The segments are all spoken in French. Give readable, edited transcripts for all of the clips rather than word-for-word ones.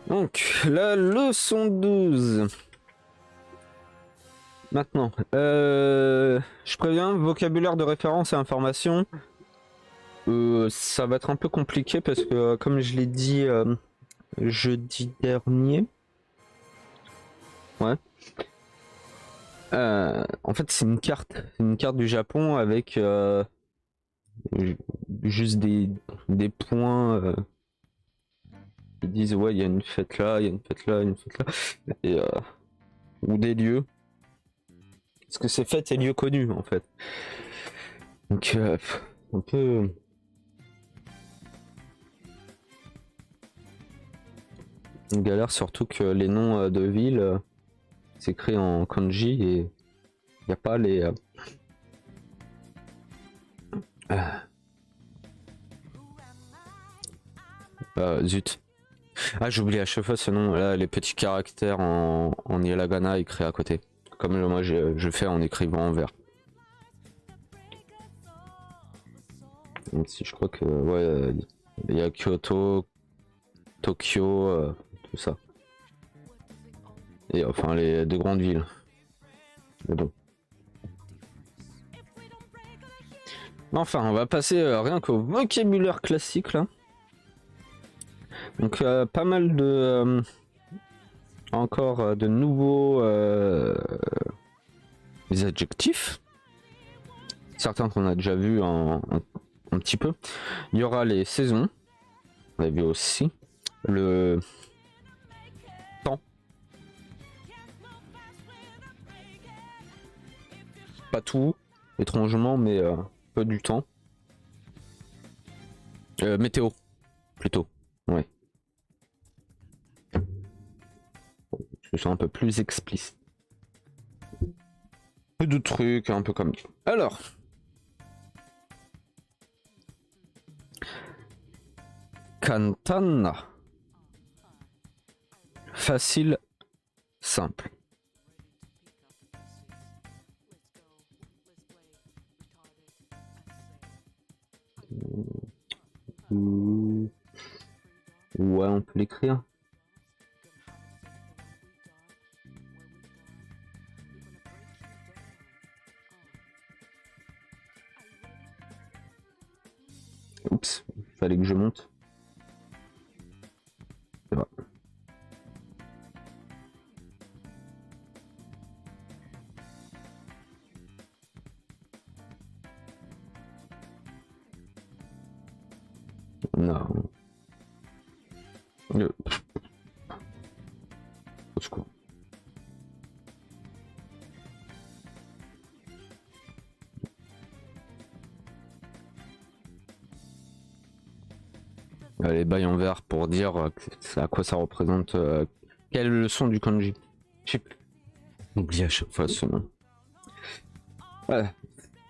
Donc, la leçon 12. Maintenant, je préviens, vocabulaire de référence et information. Ça va être un peu compliqué parce que, comme je l'ai dit jeudi dernier, ouais. En fait, c'est une carte du Japon avec juste des points qui disent ouais, il y a une fête là, il y a une fête là, il y a une fête là, et, ou des lieux. Parce que c'est fêtes et lieux connus en fait. Donc, un peu. Une galère, surtout que les noms de villes s'écrit en kanji et il n'y a pas les. Zut. Ah, j'oublie à chaque fois ce nom. Là, les petits caractères en hiragana écrits à côté. Comme moi je fais en écrivant en vert. Donc, si je crois que. Ouais, il y a Kyoto, Tokyo, tout ça. Et enfin, les deux grandes villes. Mais bon. Enfin, on va passer rien qu'au vocabulaire classique là. Donc pas mal de encore de nouveaux des adjectifs. Certains qu'on a déjà vu un petit peu. Il y aura les saisons. On a vu aussi le temps. Pas tout, étrangement, mais peu du temps. Météo, plutôt. Ouais. Je suis un peu plus explicite. Peu de trucs, un peu comme. Alors. Kantan. Facile, simple. Ouais, on peut l'écrire. Oups, fallait que je monte. C'est vrai. Non. Au secours. Les bails en vert pour dire à quoi ça représente. Quelle leçon du kanji. J'oublie à chaque fois ce nom. Ouais.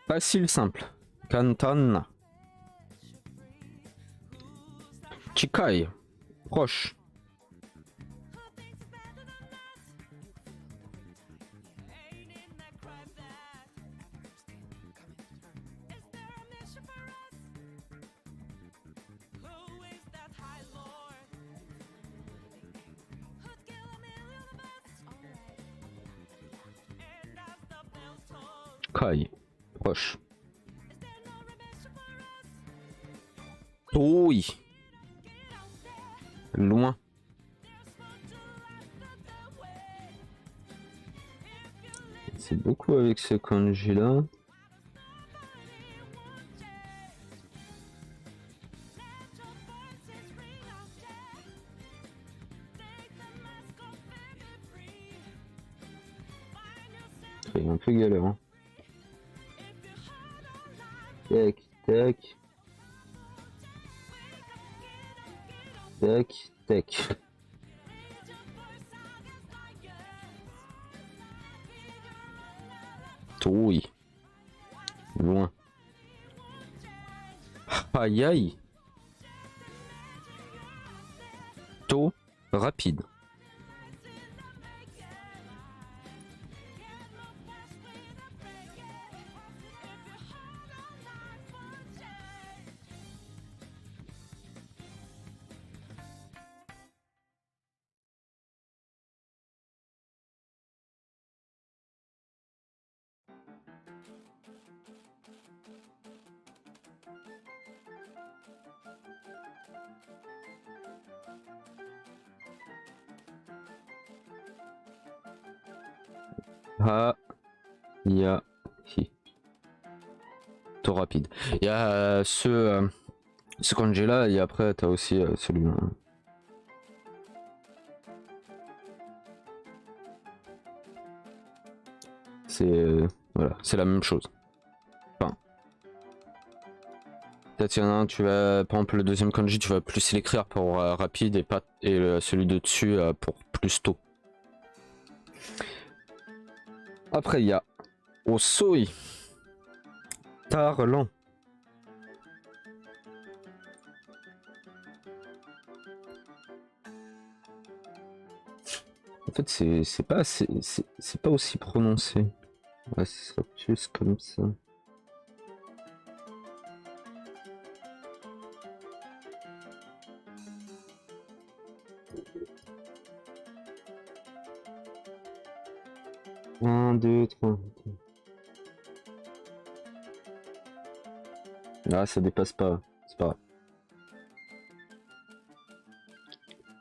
Facile, simple. Kantan. Chikai. Proche. Kai. Proche. Oui. Loin. C'est beaucoup avec ce kanji là. C'est un peu galère. Hein. Tac, tac. Tac, tac. Oui. Loin. Aïe aïe. Tôt, rapide. Ah, il y a... Si. Taux rapide. Il y a ce kanji là et après t'as aussi celui-là. C'est voilà, c'est la même chose. Enfin, peut-être il y en a un, tu vas, par exemple le deuxième kanji, tu vas plus l'écrire pour rapide et pas celui de dessus pour plus tôt. Après il y a Osoi, tard, lent. En fait c'est pas aussi prononcé. Ouais, c'est plus comme ça. Un, deux, trois. Ah, ça dépasse pas. C'est pas grave.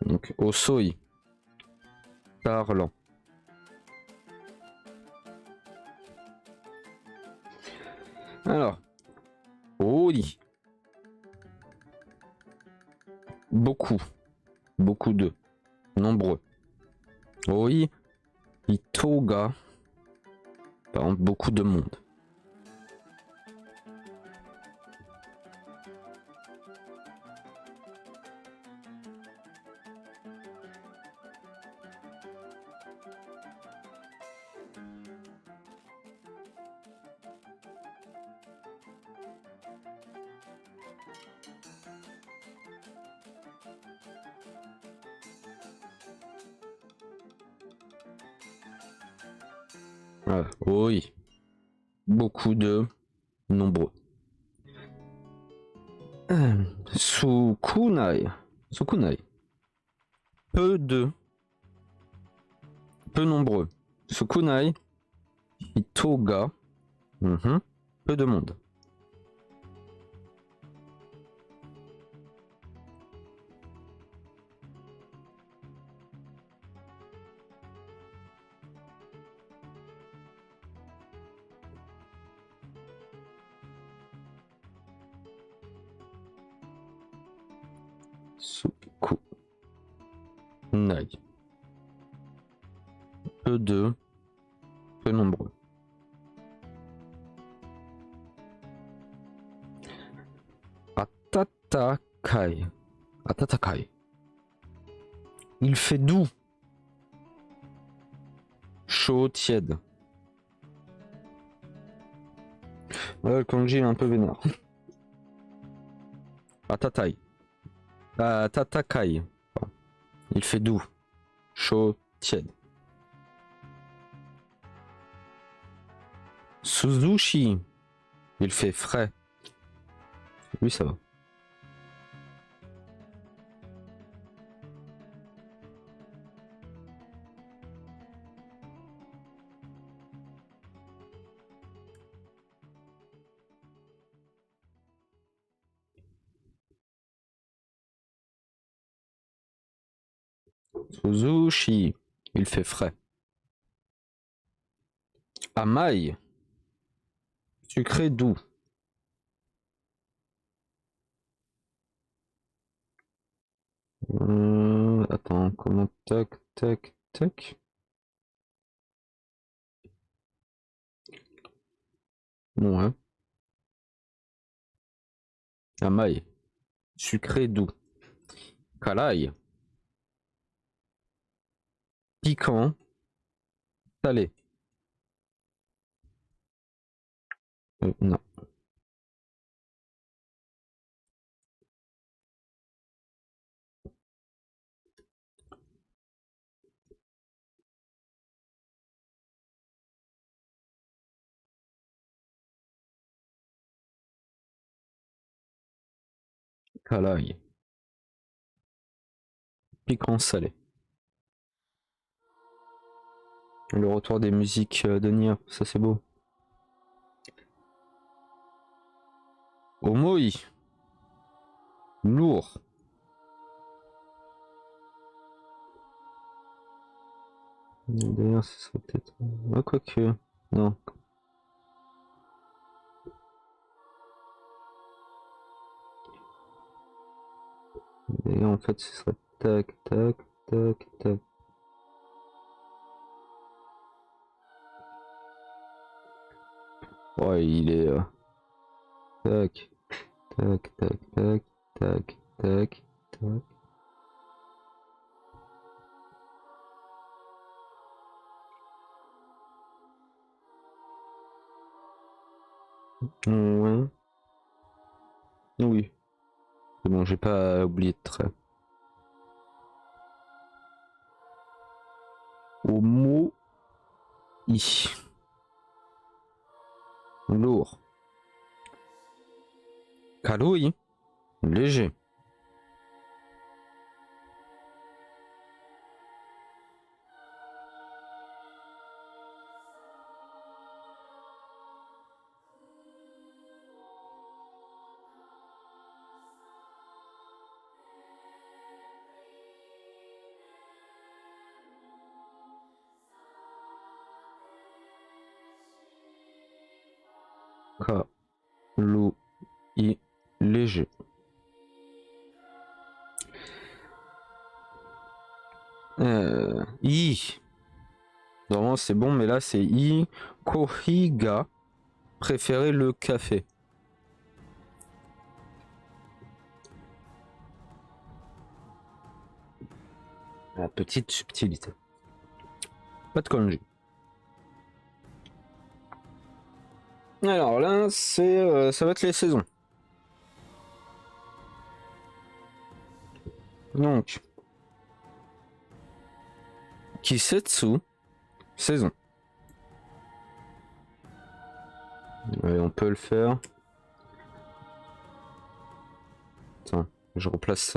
Donc, Osoi. Parlant. Alors. Oui. Beaucoup. Beaucoup de. Nombreux. Oui. Itoga. Par exemple, beaucoup de monde. Voilà. Oui. Beaucoup de. Nombreux. Sukunai. Sukunai. Peu de. Peu nombreux. Sukunai. Itoga. Peu de monde. Sukunai. Peu de. Peu nombreux. Atatakai. Atatakai. Il fait doux. Chaud, tiède. Ouais, le kanji est un peu vénère. Atatai. Atatakai. Il fait doux. Chaud, tiède. Suzushi. Il fait frais. Oui, ça va. Suzushi. Il fait frais. Amai. Sucré doux. Attends, comment tac, tac, tac. Ouais. Amai. Sucré doux. Kalai. Piquant. Salé. Non. Kalai. Piquant salé. Le retour des musiques de Nier, ça c'est beau. Omoi. Lourd. D'ailleurs, ce serait peut-être. Ah, quoique. Non. D'ailleurs, en fait, ce serait tac, tac, tac, tac. Ouais, il est. Tac, tac, tac, tac, tac, tac, tac. Ouais. Oui. C'est bon, j'ai pas oublié de trait. Au mot I. Lourd. Kaloi. Léger. Kaloi. Léger. I. Normalement c'est bon, mais là c'est I. Kohiga. Préférer le café. La petite subtilité. Pas de kanji. Alors là, c'est ça va être les saisons. Donc, Kisetsu, saison. Ouais, on peut le faire. Attends, je replace.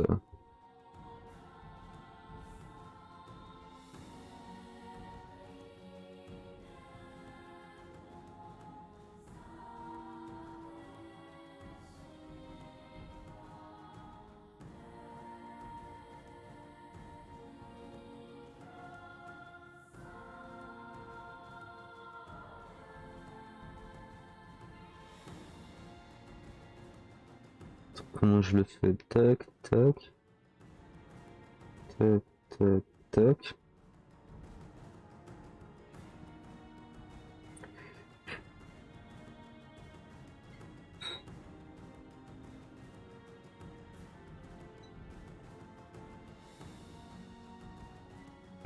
Comment je le fais? Tac, tac. Tac, tac, tac.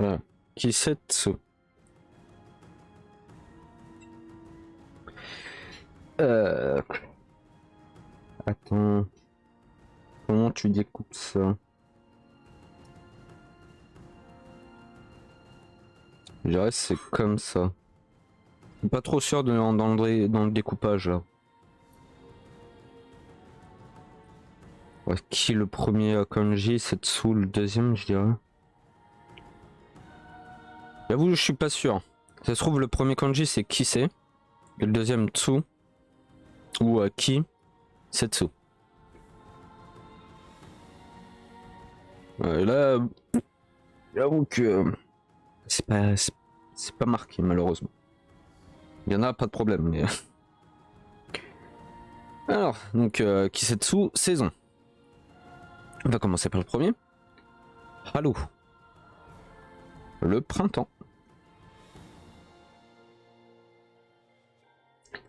Voilà. Kisetsu. Euh... Attends. Comment tu découpes ça? Je dirais que c'est comme ça. Je suis pas trop sûr dans le découpage là. Ouais, qui le premier kanji, Setsu le deuxième, je dirais. J'avoue, je suis pas sûr. Ça se trouve, le premier kanji c'est Kise, et le deuxième Tsu, ou Ki, Setsu. Là, j'avoue que c'est pas marqué malheureusement. Il y en a pas de problème, mais. Alors, donc Kisetsu, saison. On va commencer par le premier. Halo. Le printemps.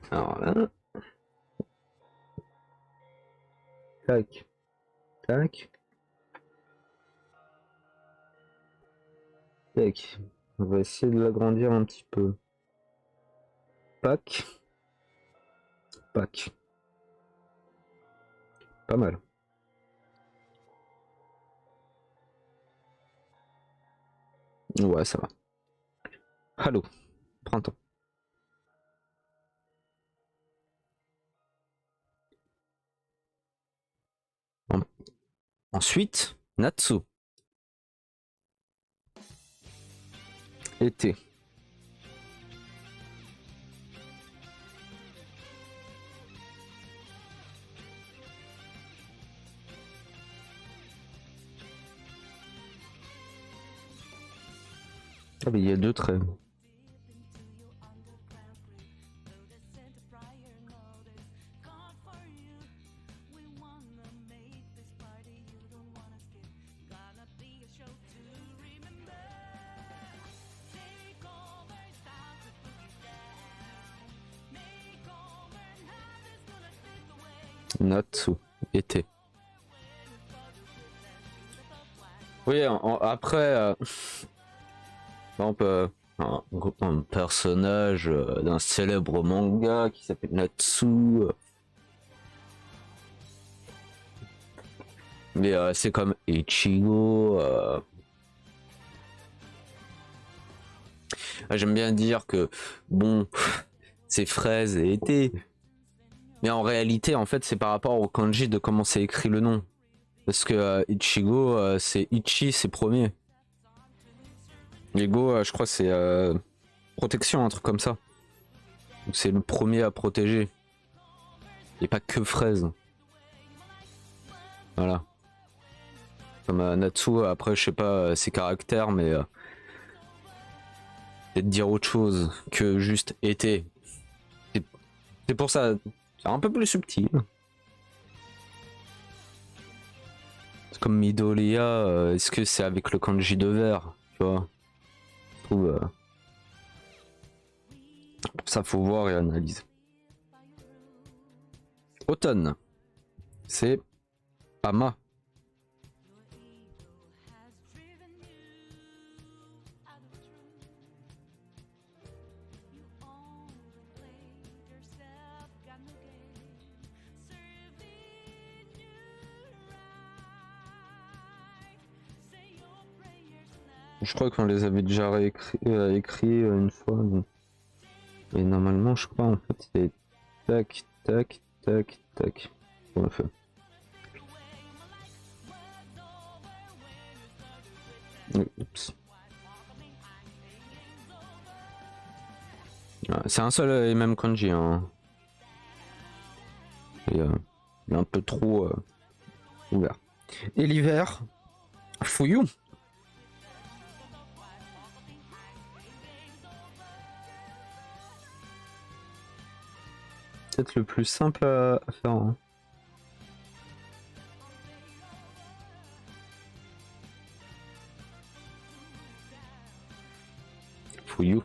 Alors là. Tac. Tac. Tac. On va essayer de l'agrandir un petit peu. Pac. Pac. Pas mal. Ouais, ça va. Halo. Printemps. Ensuite, Natsu. Été. Ah mais il y a deux traits. Natsu, été. Oui, après, par exemple, un personnage d'un célèbre manga qui s'appelle Natsu. Mais c'est comme Ichigo. J'aime bien dire que, bon, c'est fraise et été. Mais en réalité, en fait, c'est par rapport au kanji de comment c'est écrit le nom. Parce que Ichigo, c'est Ichi, c'est premier. Ego, je crois, c'est protection, un truc comme ça. C'est le premier à protéger. Et pas que fraise. Voilà. Comme Natsu, après, je sais pas ses caractères, mais peut-être dire autre chose que juste été. C'est pour ça, c'est un peu plus subtil. C'est comme Midoriya, est-ce que c'est avec le kanji de vert, tu vois? Je trouve. Pour ça, faut voir et analyser. Automne, c'est Ama. Je crois qu'on les avait déjà écrits une fois. Et normalement, je crois en fait, c'est tac, tac, tac, tac. On a fait. Oups. C'est un seul et même kanji. Hein. Et, il est un peu trop ouvert. Et l'hiver, Fuyu. Peut-être le plus simple à faire. Hein. Fuyu.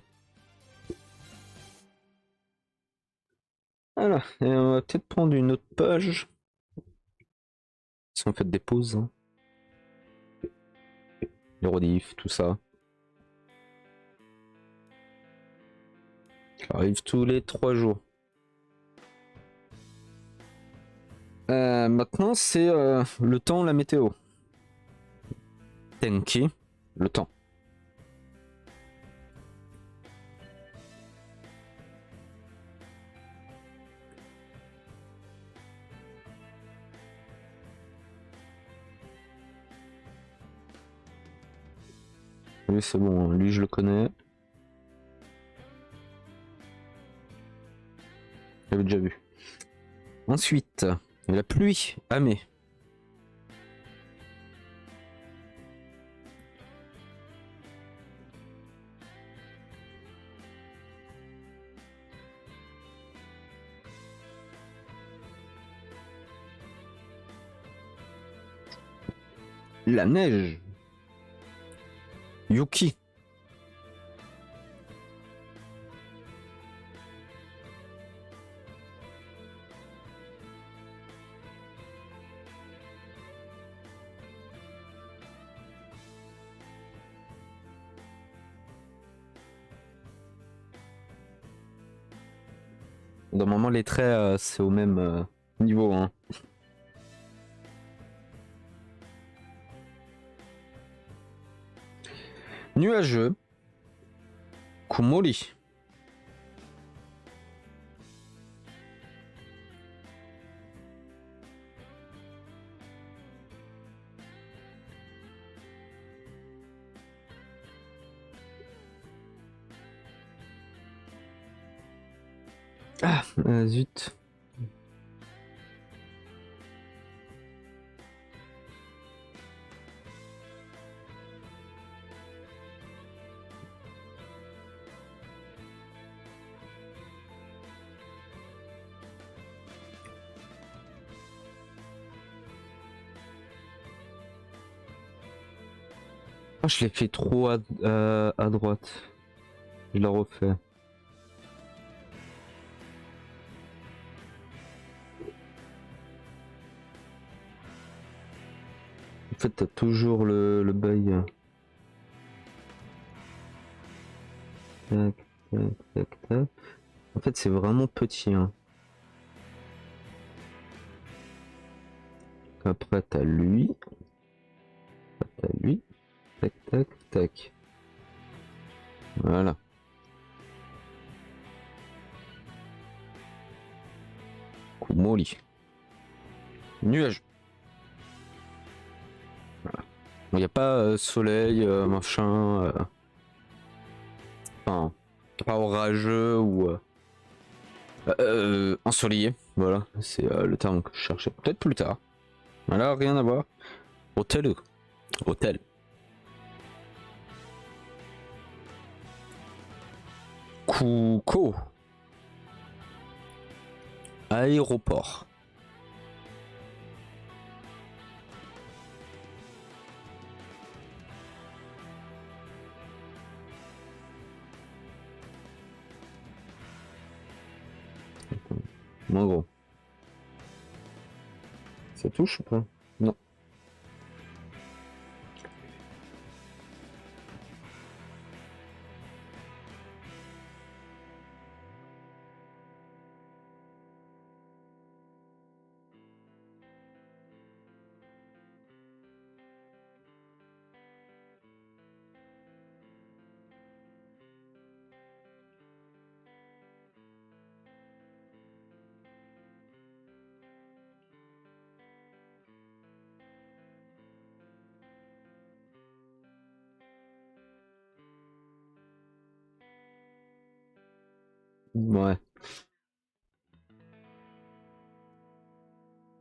Voilà, et on va peut-être prendre une autre page. Si on fait des pauses. Hein. Les rediffs, tout ça. Ça arrive tous les 3 jours. Maintenant, c'est le temps, la météo. Tenki, le temps. Oui, c'est bon, lui je le connais. J'avais déjà vu. Ensuite, la pluie, Amé. La neige, Yuki. Normalement, les traits, c'est au même niveau. Hein. Nuageux, Kumori. Ah, zut. Ah, je l'ai fait trop à droite. Je le refais. En fait, t'as toujours le bail. Tac, tac, tac, tac. En fait, c'est vraiment petit. Hein. Après, t'as lui. T'as lui. Tac, tac, tac. Voilà. Kumoli. Nuage. Voilà. Il n'y a pas soleil, machin. Enfin, pas orageux ou ensoleillé. Voilà, c'est le terme que je cherchais. Peut-être plus tard. Voilà, rien à voir. Hôtel. Hôtel. Kuko. Aéroport. Moins gros. Ça touche ou pas? Non. Ouais.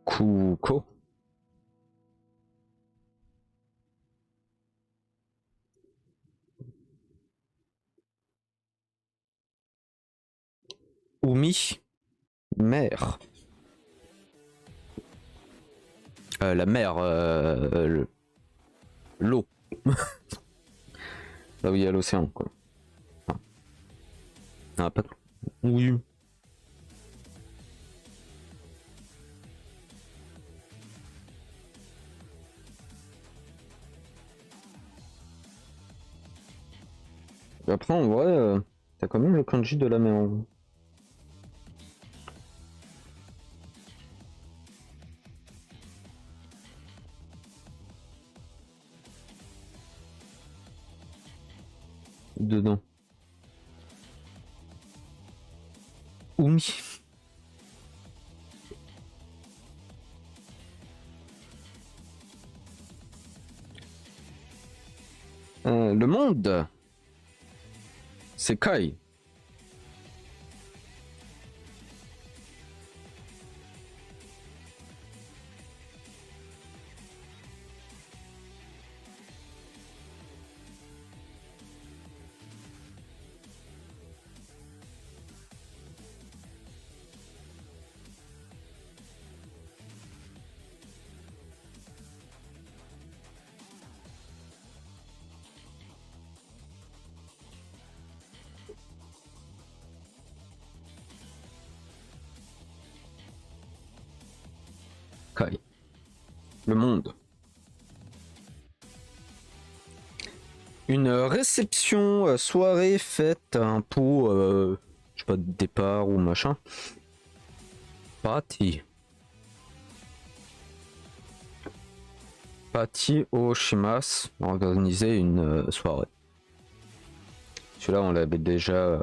Kuko. Umi. Mer. La mer. L'eau. Là où il y a l'océan, quoi. Ah, pas. Oui. Après, en vrai, t'as quand même le kanji de la mer. En dedans. Umi. Le monde. C'est Kai. Kai. Le monde. Une réception, soirée, fête, un pot, je sais pas, de départ ou machin. Party. Party au Shimas, organiser une soirée. Celui-là, on l'avait déjà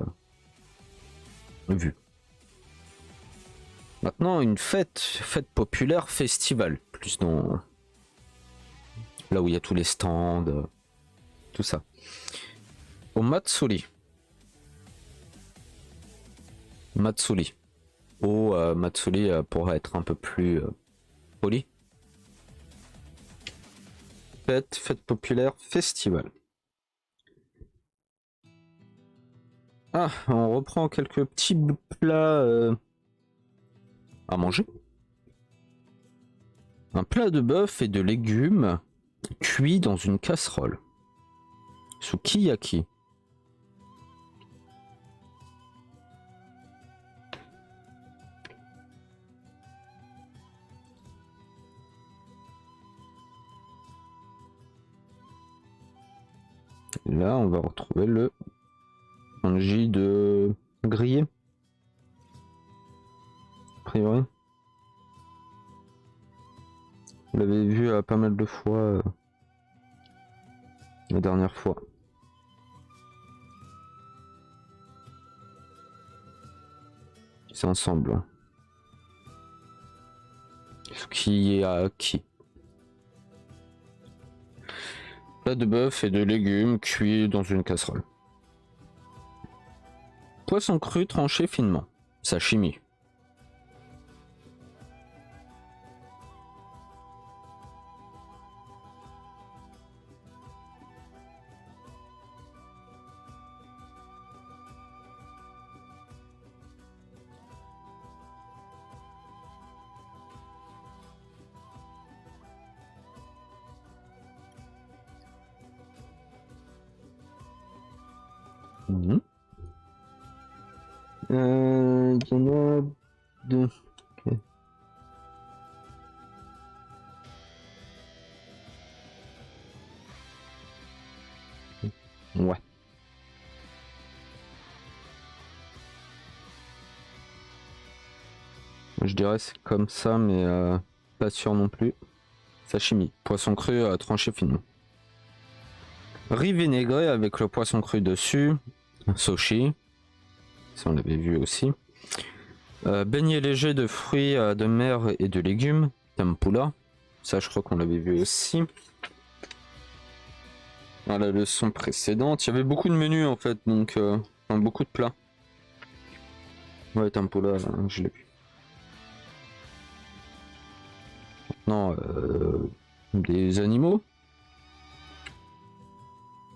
vu. Maintenant, une fête populaire, festival, plus dans là où il y a tous les stands, tout ça. Au Matsuri. Matsuri. Au Matsuri pour être un peu plus poli. Fête populaire, festival. Ah, on reprend quelques petits plats à manger. Un plat de bœuf et de légumes cuits dans une casserole. Sukiyaki. Là, on va retrouver le kanji de grillé. A priori. Vous l'avez vu pas mal de fois la dernière fois. C'est ensemble. Sukiyaki. Plat de bœuf et de légumes cuits dans une casserole. Poisson cru tranché finement. Sashimi. Il y en a deux. Okay. Ouais. Je dirais c'est comme ça, mais pas sûr non plus. Sashimi, poisson cru tranché finement. Riz vinaigré avec le poisson cru dessus. Sushi, ça on l'avait vu aussi. Beignet léger de fruits de mer et de légumes. Tempura, ça je crois qu'on l'avait vu aussi. À la leçon précédente, il y avait beaucoup de menus en fait, donc beaucoup de plats. Ouais, tempura, je l'ai vu. Non, des animaux.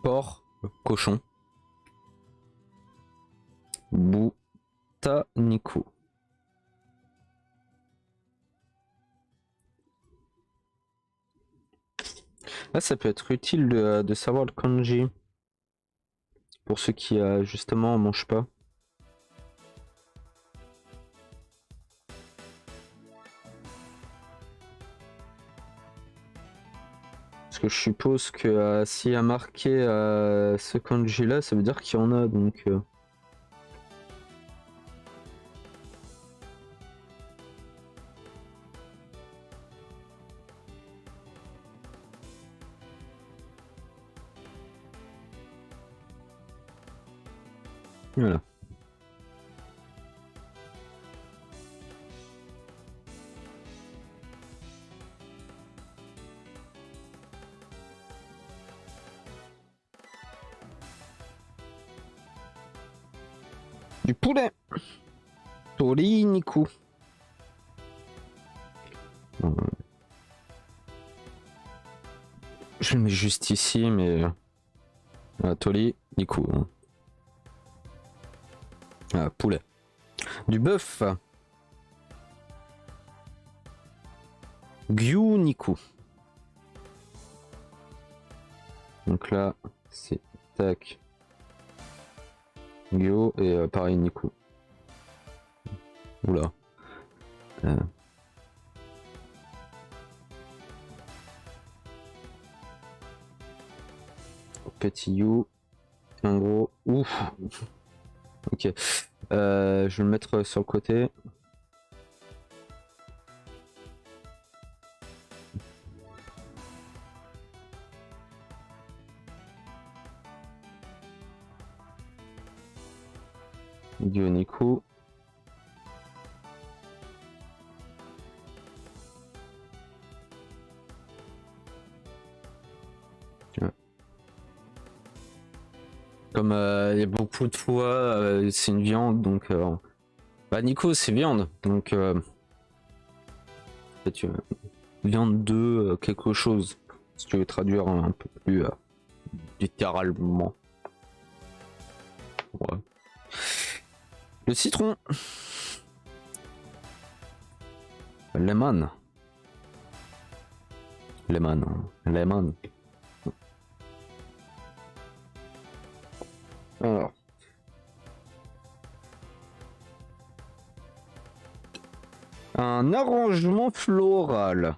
Porc, cochon. Butaniku. Là, ça peut être utile de savoir le kanji. Pour ceux qui, justement, mangent pas. Parce que je suppose que s'il y a marqué ce kanji là, ça veut dire qu'il y en a, donc... Voilà. Du poulet. Toriniku. Je le mets juste ici, mais... Toriniku. Hein. Poulet. Du bœuf. Gyuniku. Donc là, c'est tac. Gyo et pareil Niku. Oula. Petit you. En gros. Ouf. Ok. Je vais le mettre sur le côté. Gyoniku. Ouais. Comme il y a beaucoup de fois, c'est une viande, donc bah Nico c'est viande, donc viande de quelque chose, si tu veux traduire un peu plus littéralement. Ouais. Le citron. Lemon. Lemon. Lemon. Alors. Un arrangement floral.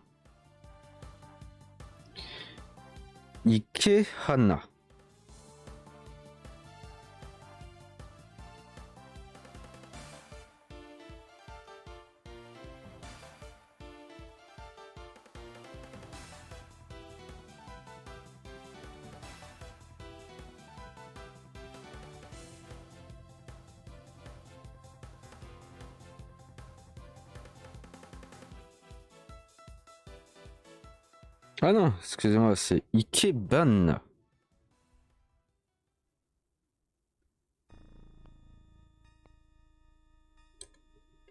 Ikehana. Ah non, excusez-moi, c'est Ikebana.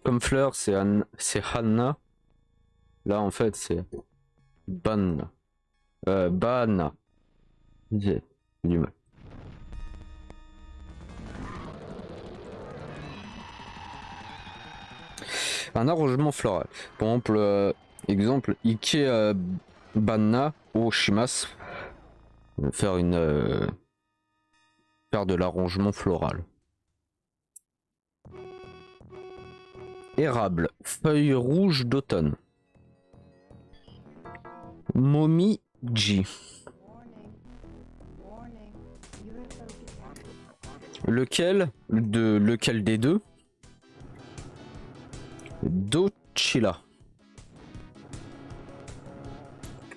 Comme fleur, c'est Hana. Là, en fait, c'est Ban. Bana. J'ai du mal. Un arrangement floral. Par exemple, Ikebana ou Shimas. Faire faire de l'arrangement floral. Érable, feuilles rouges d'automne. Momiji. Lequel des deux? Dochila.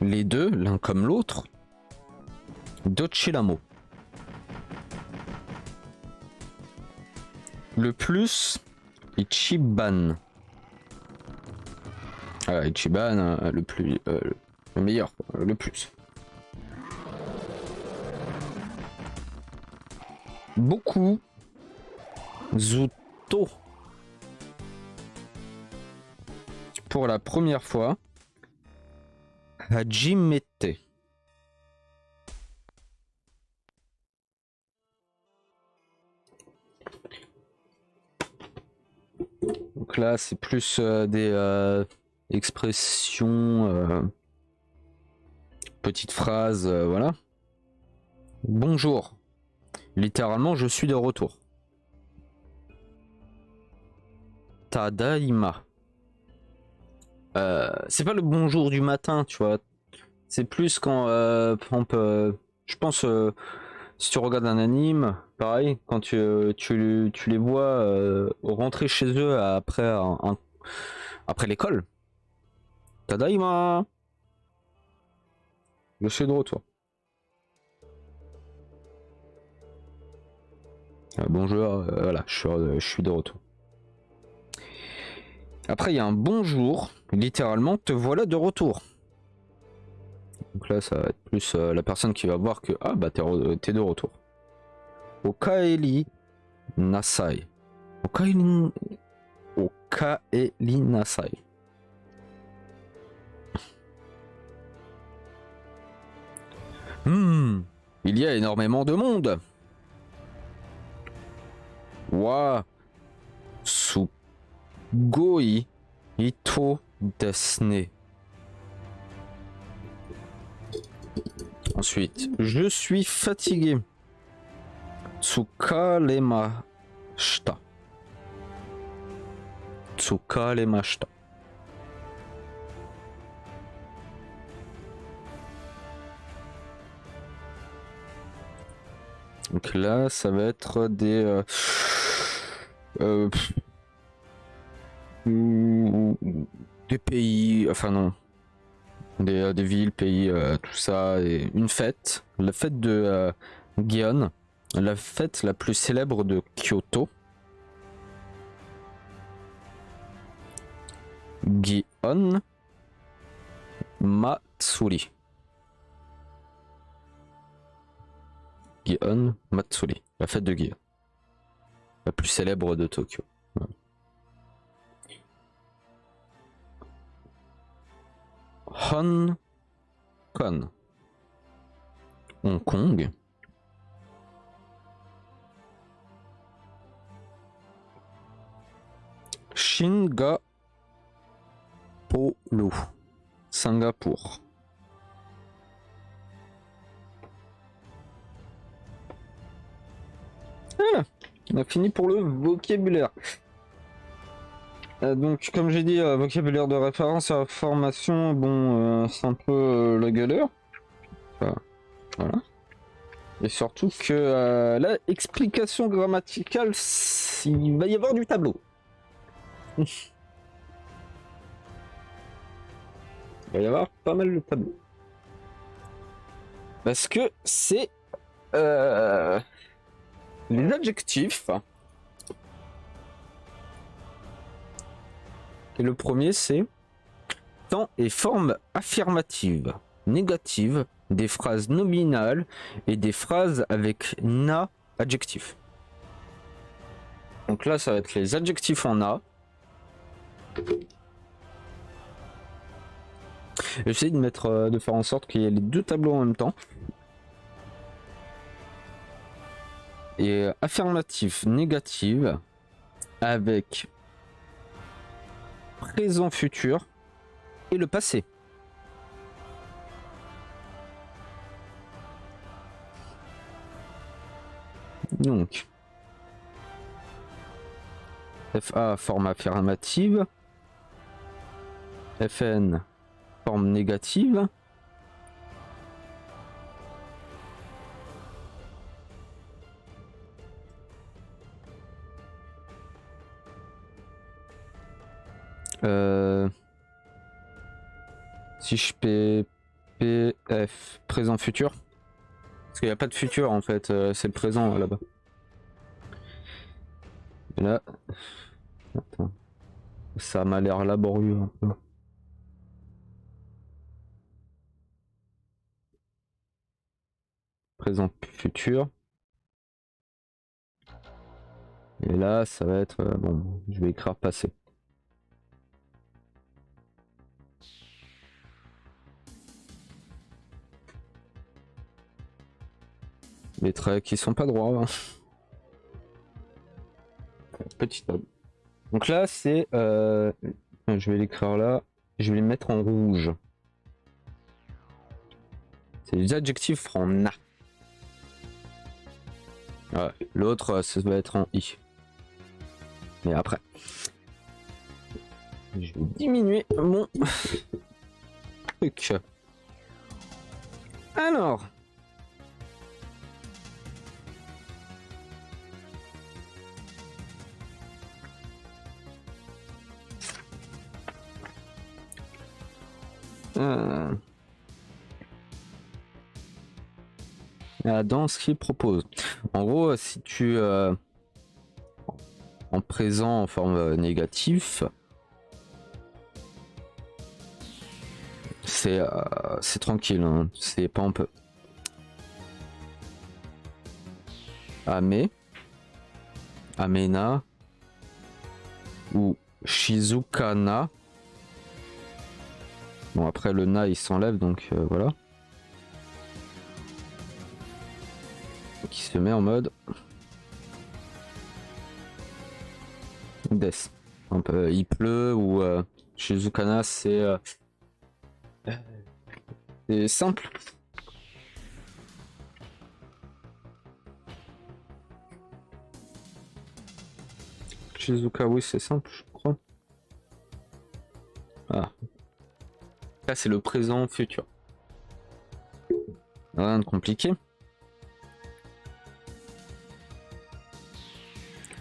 Les deux, l'un comme l'autre. Dochilamo. Le plus, Ichiban. Ah, Ichiban, le plus, le meilleur, le plus. Beaucoup. Zuto. Pour la première fois. Hajimete. Donc là, c'est plus des expressions, petites phrases, voilà. Bonjour. Littéralement, je suis de retour. Tadaima. C'est pas le bonjour du matin, tu vois. C'est plus quand, on peut, je pense, si tu regardes un anime, pareil, quand tu les vois rentrer chez eux après l'école. Tadaima. Je suis de retour. Bonjour, voilà, je suis de retour. Après, il y a un bonjour, littéralement, te voilà de retour. Donc là, ça va être plus la personne qui va voir que, ah bah t'es de retour. Okaeli Nasai. Okaeli Nasai. Il y a énormément de monde. Wa Sugoi Ito Desne. Ensuite, je suis fatigué. Tsukalemashita. Tsukalemashita. Donc là, ça va être des pays, enfin non, des villes, pays, tout ça, et une fête, la fête de Gion, la fête la plus célèbre de Kyoto. Gion Matsuri. Gion Matsuri, la fête de Gion, la plus célèbre de Tokyo. Voilà. Hong Kong. Hong Kong. Singapour. Singapour. Ah, on a fini pour le vocabulaire. Donc, comme j'ai dit, vocabulaire de référence à formation, bon, c'est un peu la galère. Enfin, voilà. Et surtout que là, explication grammaticale, il va y avoir du tableau. Il va y avoir pas mal de tableaux. Parce que c'est les adjectifs. Et le premier, c'est temps et forme affirmative, négative, des phrases nominales et des phrases avec na adjectif. Donc là, ça va être les adjectifs en na. J'essaie de mettre, de faire en sorte qu'il y ait les deux tableaux en même temps. Et affirmatif, négative, avec présent, futur et le passé. Donc, FA, forme affirmative. FN, forme négative. Si je fais PF, présent futur. Parce qu'il n'y a pas de futur en fait, c'est le présent là-bas. Et là. Attends. Ça m'a l'air laborieux un peu. Présent futur. Et là, ça va être. Bon, je vais écrire passé. Les traits qui sont pas droits. Hein. Petit table. Donc là, c'est. Je vais l'écrire là. Je vais les mettre en rouge. C'est les adjectifs en A. Ouais. L'autre, ça va être en I. Mais après. Je vais diminuer mon truc. Alors. Dans ce qu'il propose. En gros, si tu en présent en forme négative, c'est tranquille, hein. C'est pas un peu. Ame, Amena ou Shizukana. Bon, après le na il s'enlève donc voilà. Qui se met en mode Death. Un peu, il pleut ou Shizukana c'est simple. Shizuka, oui, c'est simple, je crois. Ah. Là, c'est le présent futur. Rien de compliqué.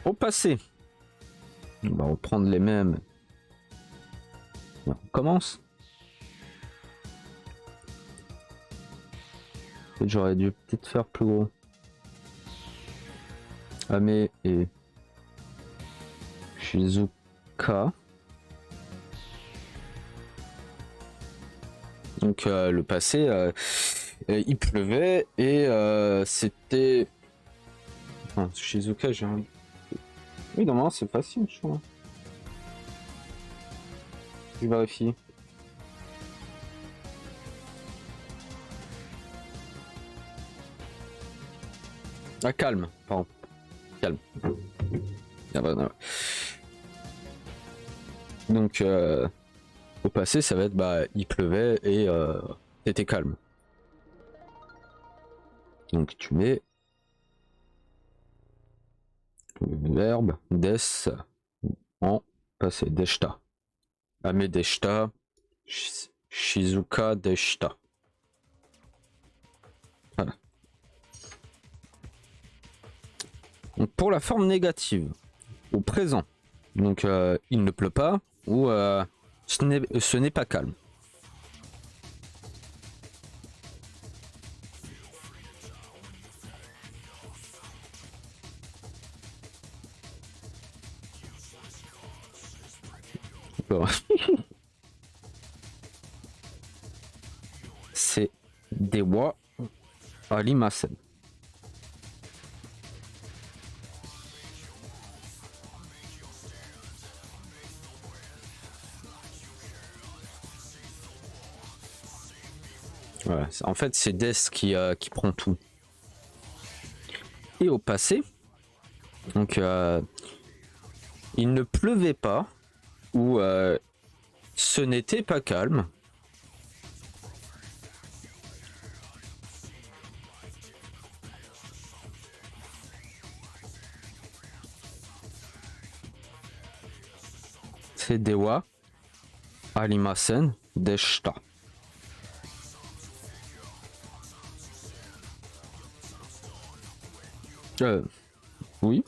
Au passé. On va reprendre les mêmes. On commence. J'aurais dû peut-être faire plus gros. Ame et Shizuka. Donc le passé, il pleuvait et c'était... Enfin, Shizuka, j'ai un... Oui, normalement c'est facile, je crois. Je vérifie. Ah, calme, pardon. Calme. Ah bah, non. Donc, au passé, ça va être, bah, il pleuvait et c'était calme. Donc, tu mets verbe des en passé deshita. Ame deshita. Shizuka deshita. Voilà. Donc pour la forme négative, au présent, donc il ne pleut pas ou ce n'est pas calme. C'est dewa arimasen. Voilà. En fait, c'est Des qui prend tout. Et au passé, donc il ne pleuvait pas ou ce n'était pas calme. C'est dewa arimasen deshita. Oui.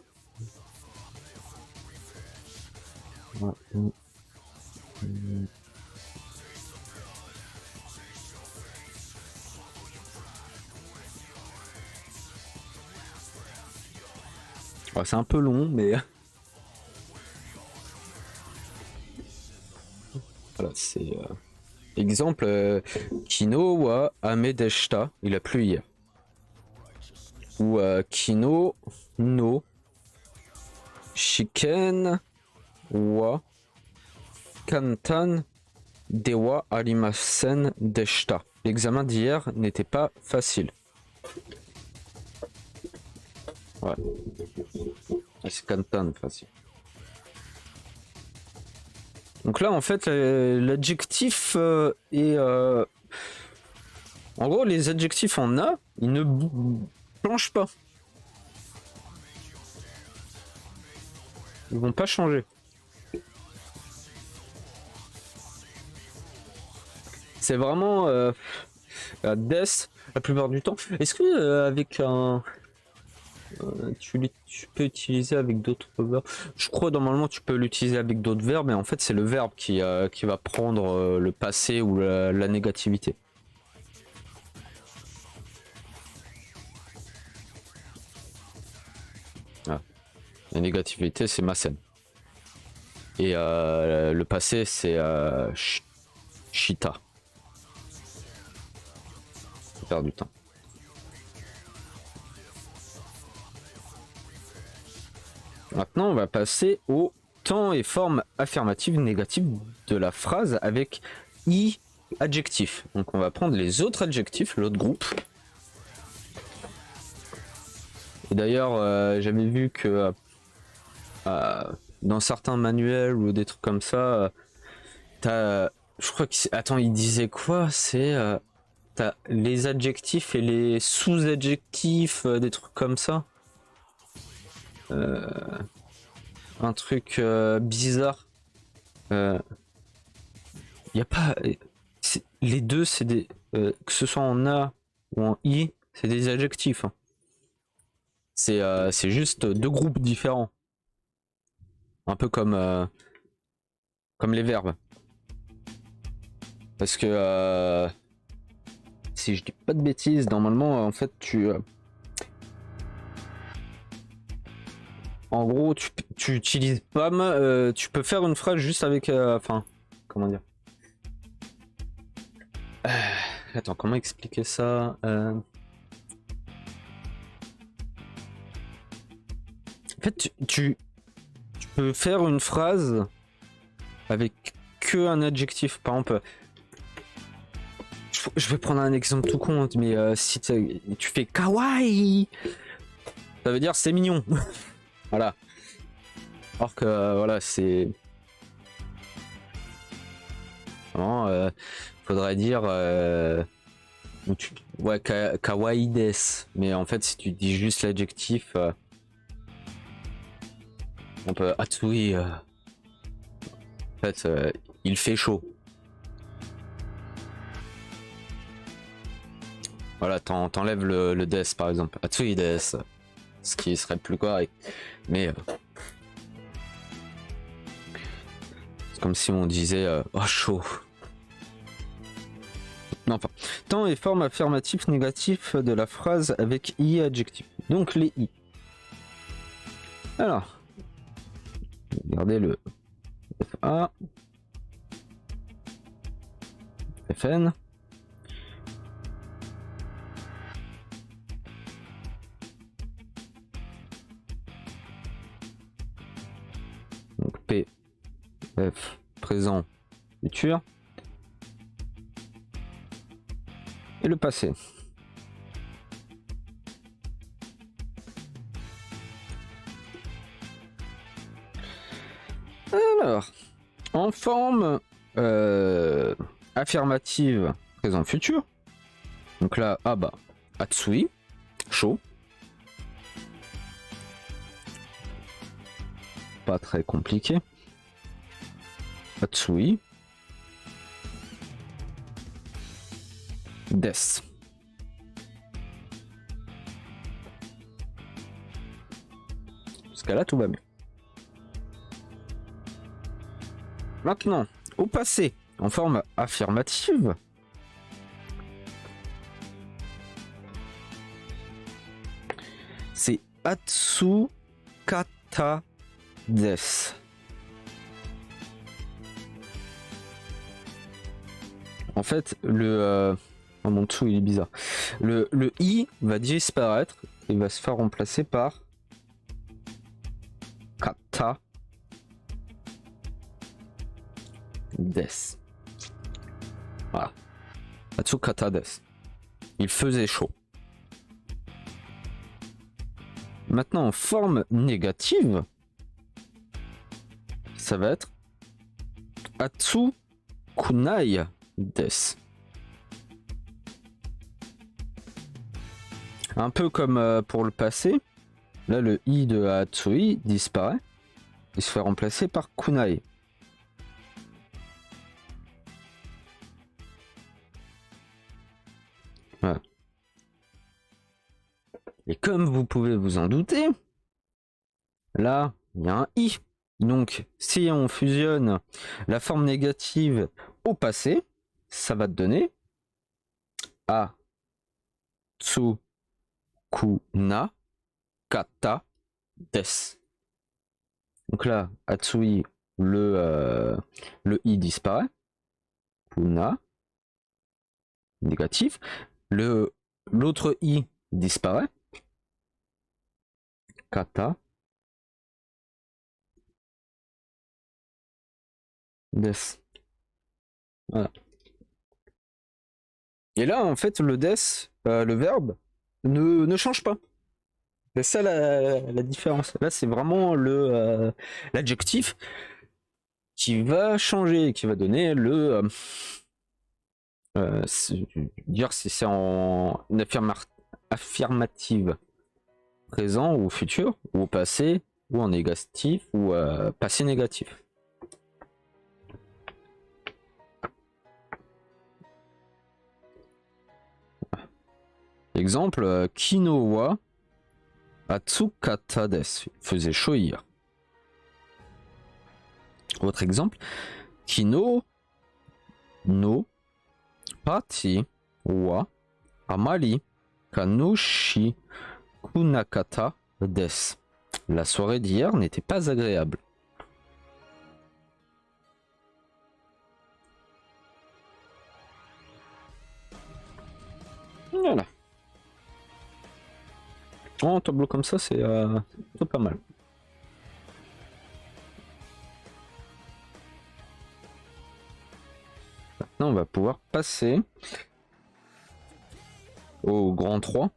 C'est un peu long, mais voilà, c'est exemple Kino wa ame deshita, il a plu hier. Ou Kino no shiken wa kantan dewa arimasen deshita. L'examen d'hier n'était pas facile. Ouais. C'est kantan facile. Donc là en fait l'adjectif est en gros les adjectifs en A ils ne changent pas. Ils vont pas changer. C'est vraiment death la plupart du temps. Est-ce que avec un tu peux utiliser avec d'autres verbes? Je crois normalement tu peux l'utiliser avec d'autres verbes, mais en fait c'est le verbe qui va prendre le passé ou la négativité. Ah. La négativité c'est Masen. Et le passé c'est Shita. Perdre du temps. Maintenant, on va passer au temps et forme affirmative négative de la phrase avec i adjectif. Donc on va prendre les autres adjectifs, l'autre groupe. Et d'ailleurs, j'avais vu que dans certains manuels ou des trucs comme ça, t'as, je crois que attends, il disait quoi? C'est t'as les adjectifs et les sous-adjectifs, des trucs comme ça. Un truc bizarre. Y a pas. Les deux, c'est des. Que ce soit en A ou en I, c'est des adjectifs. Hein. C'est juste deux groupes différents. Un peu comme les verbes. Parce que si je dis pas de bêtises, normalement, en fait, en gros, tu utilises pas tu peux faire une phrase juste avec enfin comment dire, attends, comment expliquer ça, en fait tu peux faire une phrase avec que un adjectif. Par exemple, je vais prendre un exemple tout con, mais si tu fais kawaii, ça veut dire c'est mignon. Voilà. Alors que voilà, c'est vraiment faudrait dire ouais, kawaii des, mais en fait si tu dis juste l'adjectif On peut Atsui. En fait, il fait chaud. Voilà, t'enlèves le des par exemple. Atsui des. Ce qui serait plus correct. Mais c'est comme si on disait oh chaud. Non, enfin. Temps et forme affirmatif négatif de la phrase avec i adjectif. Donc les i. Alors, regardez le FA, FN. Donc P, F, présent, futur. Et le passé. Alors, en forme affirmative présent futur. Donc là, ah bah, Atsui, chaud. Pas très compliqué. Atsui. Des. Jusqu'à là, tout va bien. Maintenant, au passé, en forme affirmative, c'est Atsu Kata Des. En fait, le oh, mon dessous il est bizarre. Le i va disparaître et va se faire remplacer par Kata Des. Voilà. Atsu Kata Des. Il faisait chaud. Maintenant, en forme négative, ça va être Atsu Kunai Des. Un peu comme pour le passé, là le i de Atsui disparaît et se fait remplacer par Kunai. Voilà. Et comme vous pouvez vous en douter, là il y a un i. Donc si on fusionne la forme négative au passé, ça va te donner Atsu Kuna Kata Des. Donc là, Atsui, le i disparaît. Kuna, négatif. L'autre i disparaît. Kata Des. Voilà. Et là, en fait, le des, le verbe, ne change pas. C'est ça la différence. Là, c'est vraiment l'adjectif qui va changer, qui va donner dire si c'est en affirmative présent ou futur, ou au passé, ou en négatif, ou passé négatif. Exemple, Kino wa Atsukata desu. Faisait chaud hier. Autre exemple, Kino no Pati wa Amari Kanushi Kunakata des. La soirée d'hier n'était pas agréable. Voilà. Un tableau comme ça, c'est pas mal. Maintenant, on va pouvoir passer au grand 3.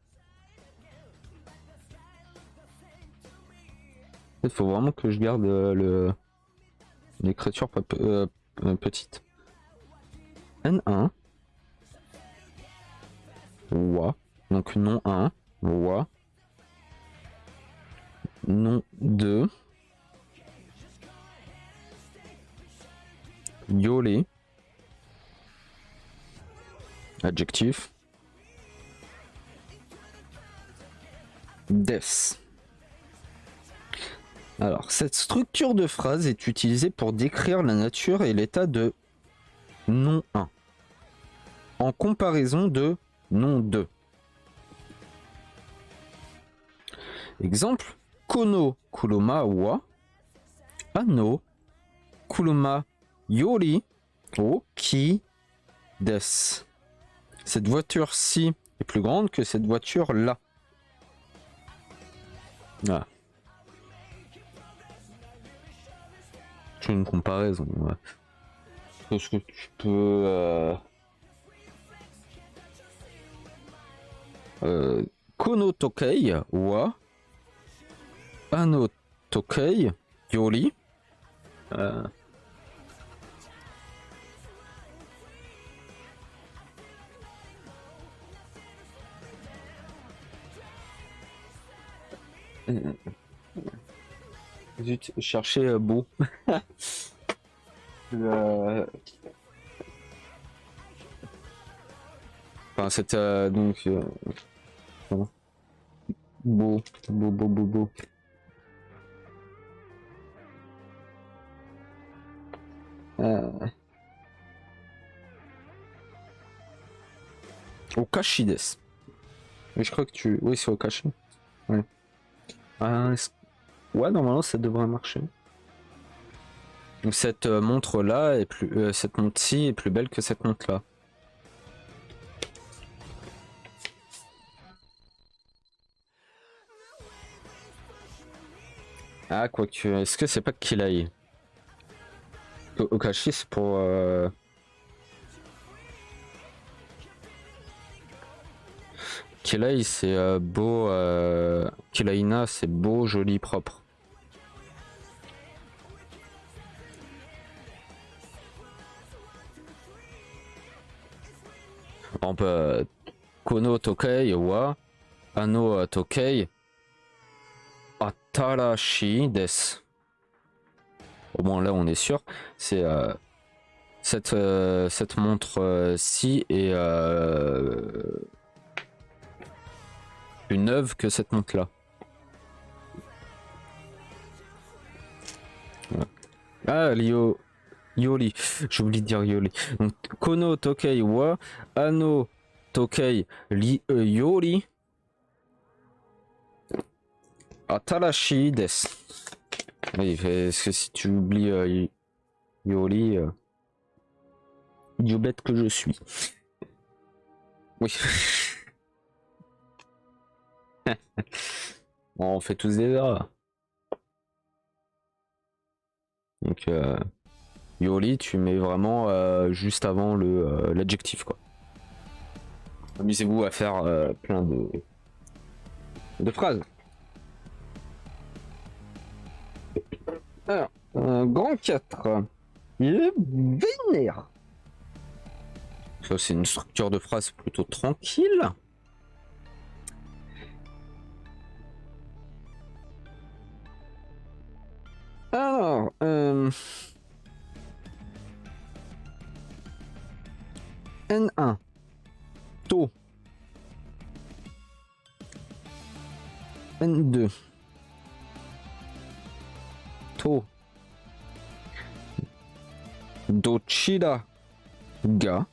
Il faut vraiment que je garde l'écriture petite. N1 wa, donc non 1 wa, non 2 Yoli. Adjectif. Des. Alors, cette structure de phrase est utilisée pour décrire la nature et l'état de non 1, en comparaison de non 2. Exemple, Kono kuruma wa ano kuruma yori o ki desu. Cette voiture-ci est plus grande que cette voiture-là. Ah. C'est une comparaison. Ouais. Est-ce que tu peux... Kono tokei wa ano tokei yori Zut, chercher beau. Enfin, c'est donc beau. Okashi desu. Mais je crois que tu... Oui, c'est Okashi. Ouais. Ouais, normalement, ça devrait marcher. Donc cette montre-là est plus... cette montre-ci est plus belle que cette montre-là. Ah, quoique... Est-ce que c'est pas Kilai? Okashi, c'est pour... Kilai, c'est beau... Kilaina, c'est beau, joli, propre. On peut... Kono tokei wa ano tokei atarashi desu. Au moins là on est sûr. C'est cette montre-ci est plus neuve que cette montre-là. Ouais. Ah, Yoli. J'ai oublié de dire Yoli. Donc, Kono tokei wa ano tokei yori atarashi desu. Oui, parce que si tu oublies Yoli, idiot bête que je suis. Oui. On fait tous des erreurs. Donc Yoli, tu mets vraiment juste avant l'adjectif quoi. Amusez-vous à faire plein de phrases. Alors, grand 4. Il est vénère. Ça c'est une structure de phrase plutôt tranquille. Alors, N1, To. N2, To. Dochira ga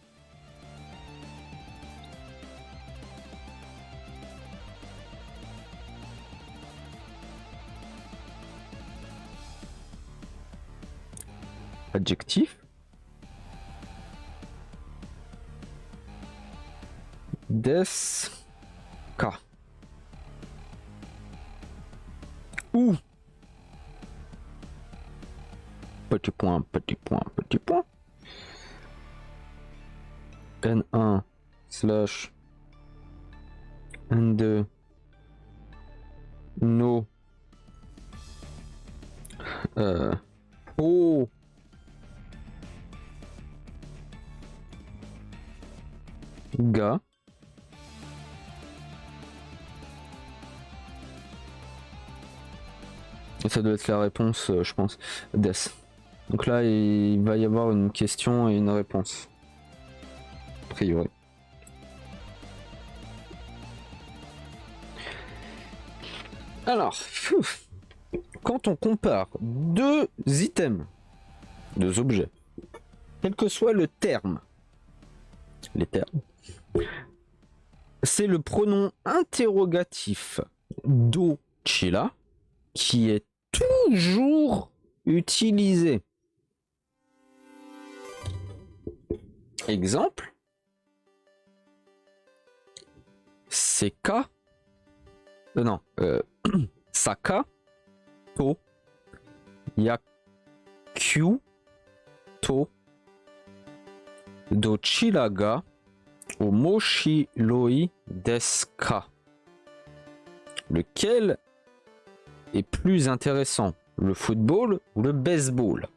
adjectif des ka ou petit point N1 slash N2 no oh ga et ça doit être la réponse je pense des Donc là, il va y avoir une question et une réponse. A priori. Alors, quand on compare deux items, deux objets, quel que soit le terme, les termes, c'est le pronom interrogatif do-chila qui est toujours utilisé. Exemple, seka, non, saka to yakyu to dochira ga omoshiroi desu ka. Lequel est plus intéressant, le football ou le baseball?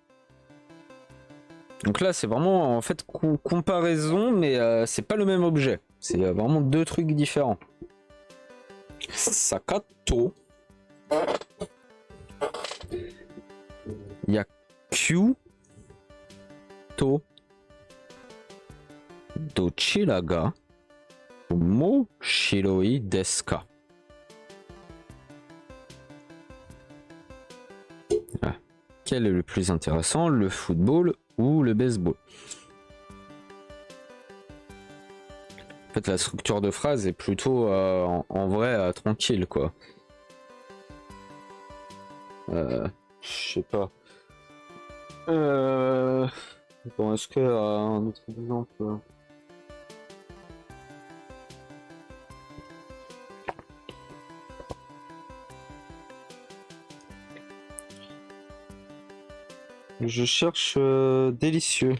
Donc là, c'est vraiment en fait comparaison, mais c'est pas le même objet. C'est vraiment deux trucs différents. Sakato yakyu to dochira ga omoshiroi desu ka. Quel est le plus intéressant, le football ou le baseball? En fait, la structure de phrase est plutôt en vrai tranquille, quoi. Je sais pas. Bon, est-ce que un autre exemple? Je cherche délicieux.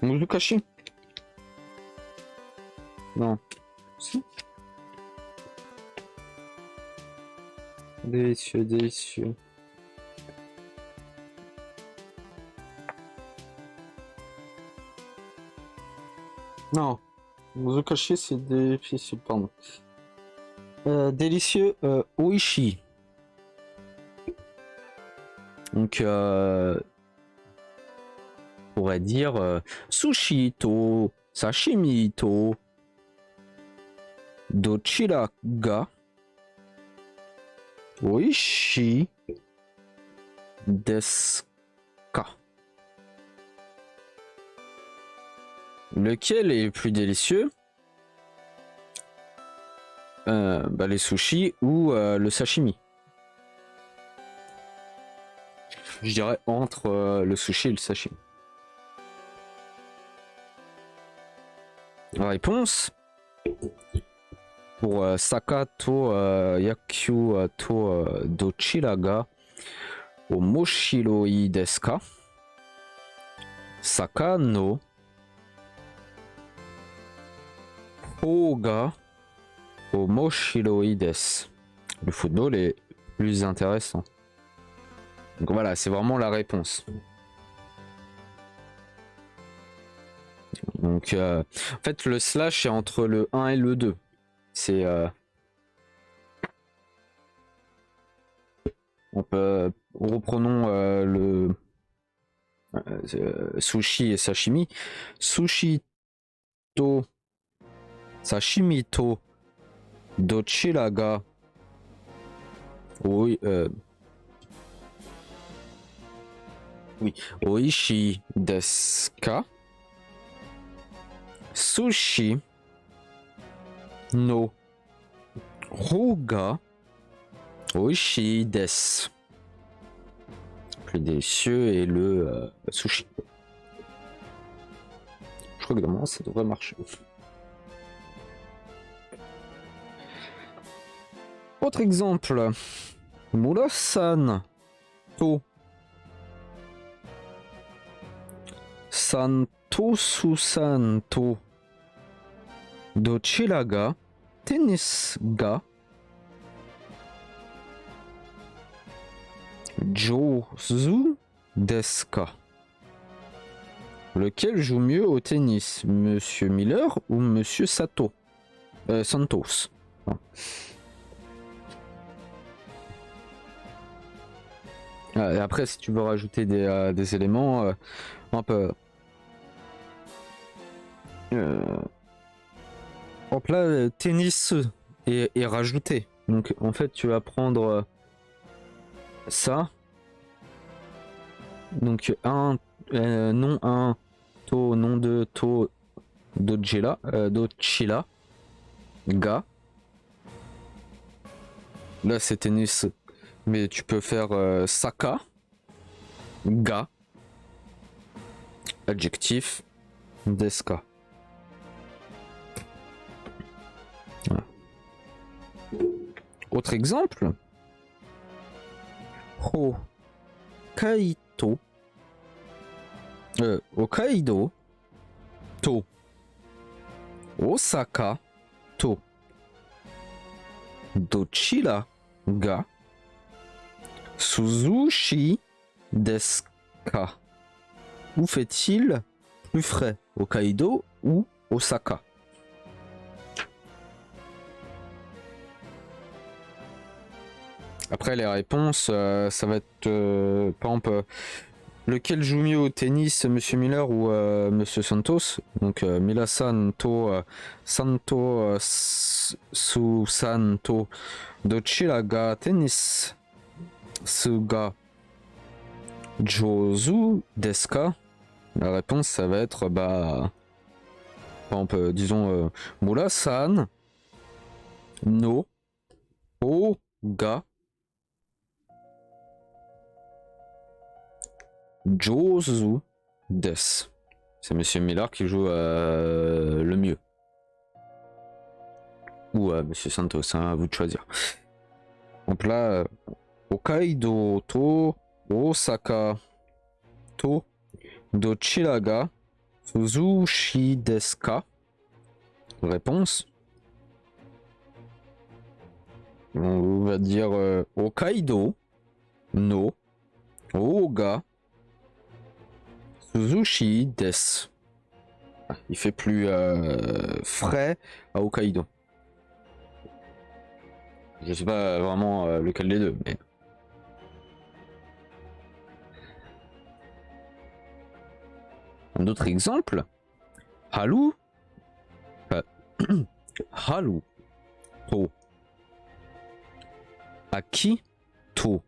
Muzukashi? Non. Si. Délicieux, délicieux. Non. Muzukashi, c'est difficile, pardon. Délicieux, oishi. Donc, on pourrait dire sushi to sashimi to dochira ga oishi desu ka. Lequel est plus délicieux? Les sushis ou le sashimi. Je dirais entre le sushi et le sashimi. La réponse pour saka to yakyu to dochira ga omoshiroi desu ka? Saka no hou ga omoshiroi desu. Le football est plus intéressant. Donc voilà, c'est vraiment la réponse. Donc en fait le slash est entre le 1 et le 2. C'est on peut reprenons le sushi et sashimi. Sushi to sashimi to dochira ga oui oishi desu ka? Sushi no hou ga oishi desu. Plus délicieux et le sushi. Je crois que normalement ça devrait marcher. Autre exemple. Murasan to Santosu-san to dochira ga tennis ga jouzu desu ka? Lequel joue mieux au tennis, Monsieur Miller ou Monsieur Santos? Et après, si tu veux rajouter des éléments, un peu. Hop là, tennis est rajouté. Donc en fait, tu vas prendre ça. Donc un, non 1, to, non 2, to, docila, ga. Là c'est tennis, mais tu peux faire saka, ga, adjectif, deska. Voilà. Autre exemple. Hokkaido. Hokkaido. To. Osaka. To. Dochira ga Suzushi desu ka? Où fait-il plus frais, Hokkaido ou Osaka? Après les réponses, ça va être par exemple lequel joue mieux au tennis, Monsieur Miller ou Monsieur Santos. Donc Mila-san to Santo Susanto dochira ga tennis suga jozu desu ka? La réponse ça va être par exemple disons Mula-san no o ga jozu desu. C'est Monsieur Miller qui joue le mieux. Ou Monsieur Santos, hein, à vous de choisir. Donc là, Hokkaido to Osaka to dochira ga Suzushi desu ka? Réponse. On va dire Hokkaido no Oga Suzushi desu. Il fait plus frais à Hokkaido. Je sais pas vraiment lequel des deux, mais. Un autre exemple. Haru. Haru. To. Aki. To.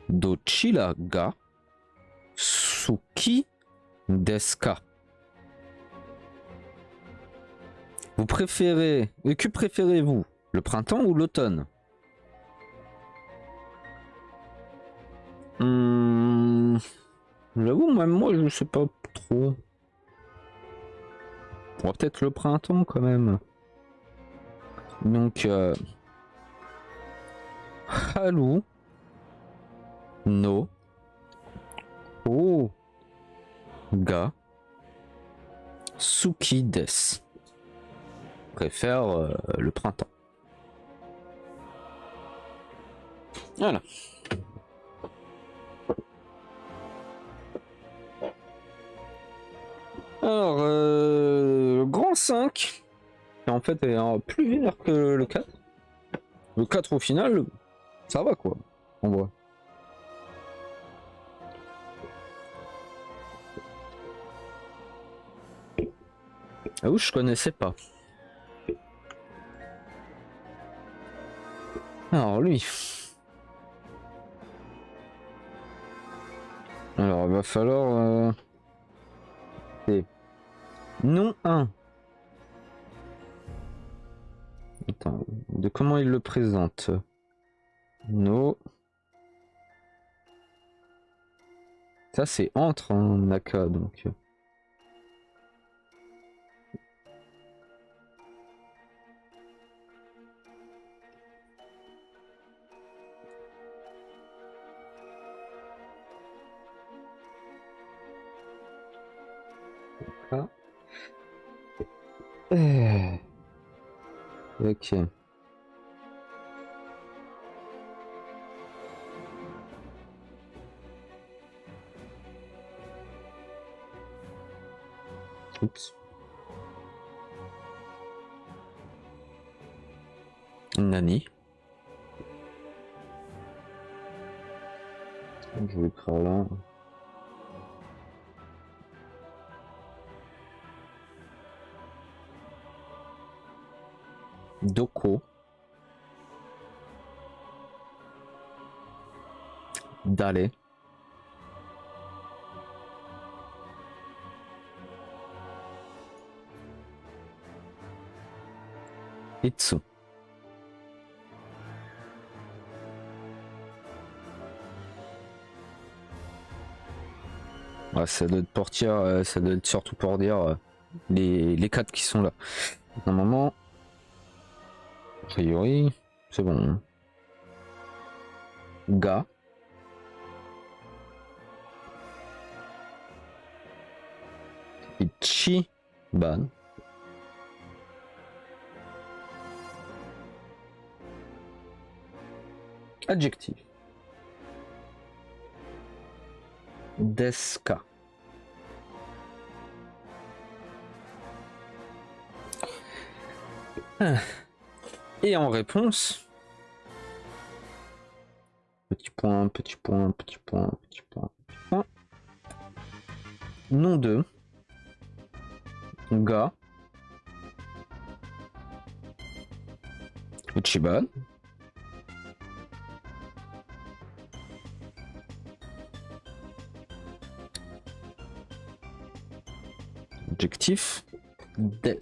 Dochira ga suki desu ka? Vous préférez. Que préférez-vous? Le printemps ou l'automne? J'avoue, même moi, je sais pas trop. On va peut-être le printemps quand même. Donc, Haru no o ga suki desu. Préfère le printemps. Voilà. Alors, le grand 5, qui en fait est plus vénère que le 4. Le 4 au final, ça va quoi, on voit. Ah oui, je connaissais pas. Alors lui. Alors il va falloir... Non 1. Attends, de comment il le présente? No. Ça c'est entre un Naka donc. Ah. Ok. Oups. Nani. Je vais écrire là. Doko. Dale. Itsu. Ouais, ça doit être pour dire, ça doit être surtout pour dire les 4 qui sont là. Normalement, a priori, c'est bon. Ga. Ichiban. Adjectif. Deska. Et en réponse, petit point, petit point, petit point, petit point, petit point. Nom de Ga Ichiban. Adjectif des.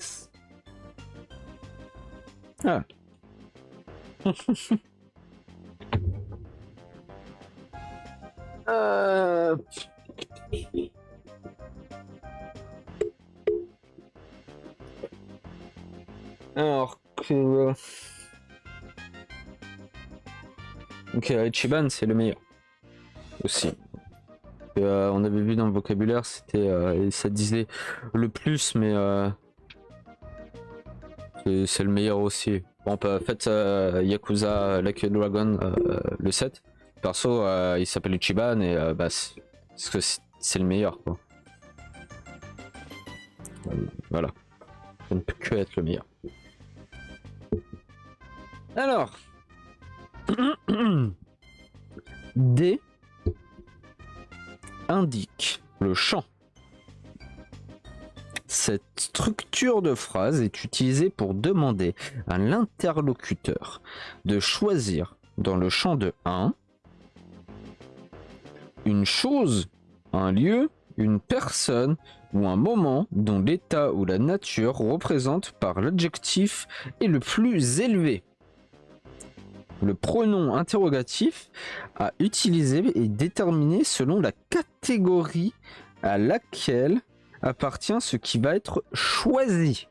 Ah. Alors que ok, Ichiban c'est le meilleur aussi. On avait vu dans le vocabulaire, c'était ça disait le plus, mais c'est le meilleur aussi. Bon, faites Yakuza Like a Dragon le 7. Perso, il s'appelle Ichiban et parce que c'est le meilleur, quoi. Voilà. Ça ne peut que être le meilleur. Alors. D indique le champ. Cette structure de phrase est utilisée pour demander à l'interlocuteur de choisir dans le champ de 1 une chose, un lieu, une personne ou un moment dont l'état ou la nature représente par l'adjectif est le plus élevé. Le pronom interrogatif à utiliser est déterminé selon la catégorie à laquelle appartient ce qui va être choisi.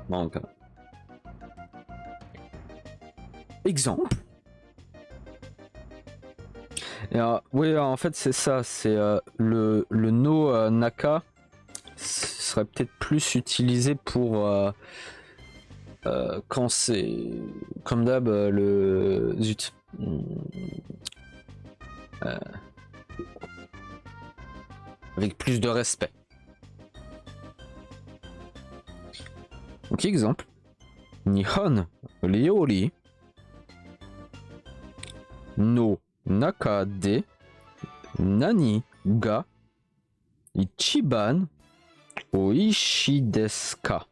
Donc, exemple. Alors, oui, en fait, c'est ça. C'est le no naka serait peut-être plus utilisé pour quand c'est comme d'hab le zut. Avec plus de respect. Donc exemple. Nihon ryori no naka de nani ga ichiban oishi desu ka.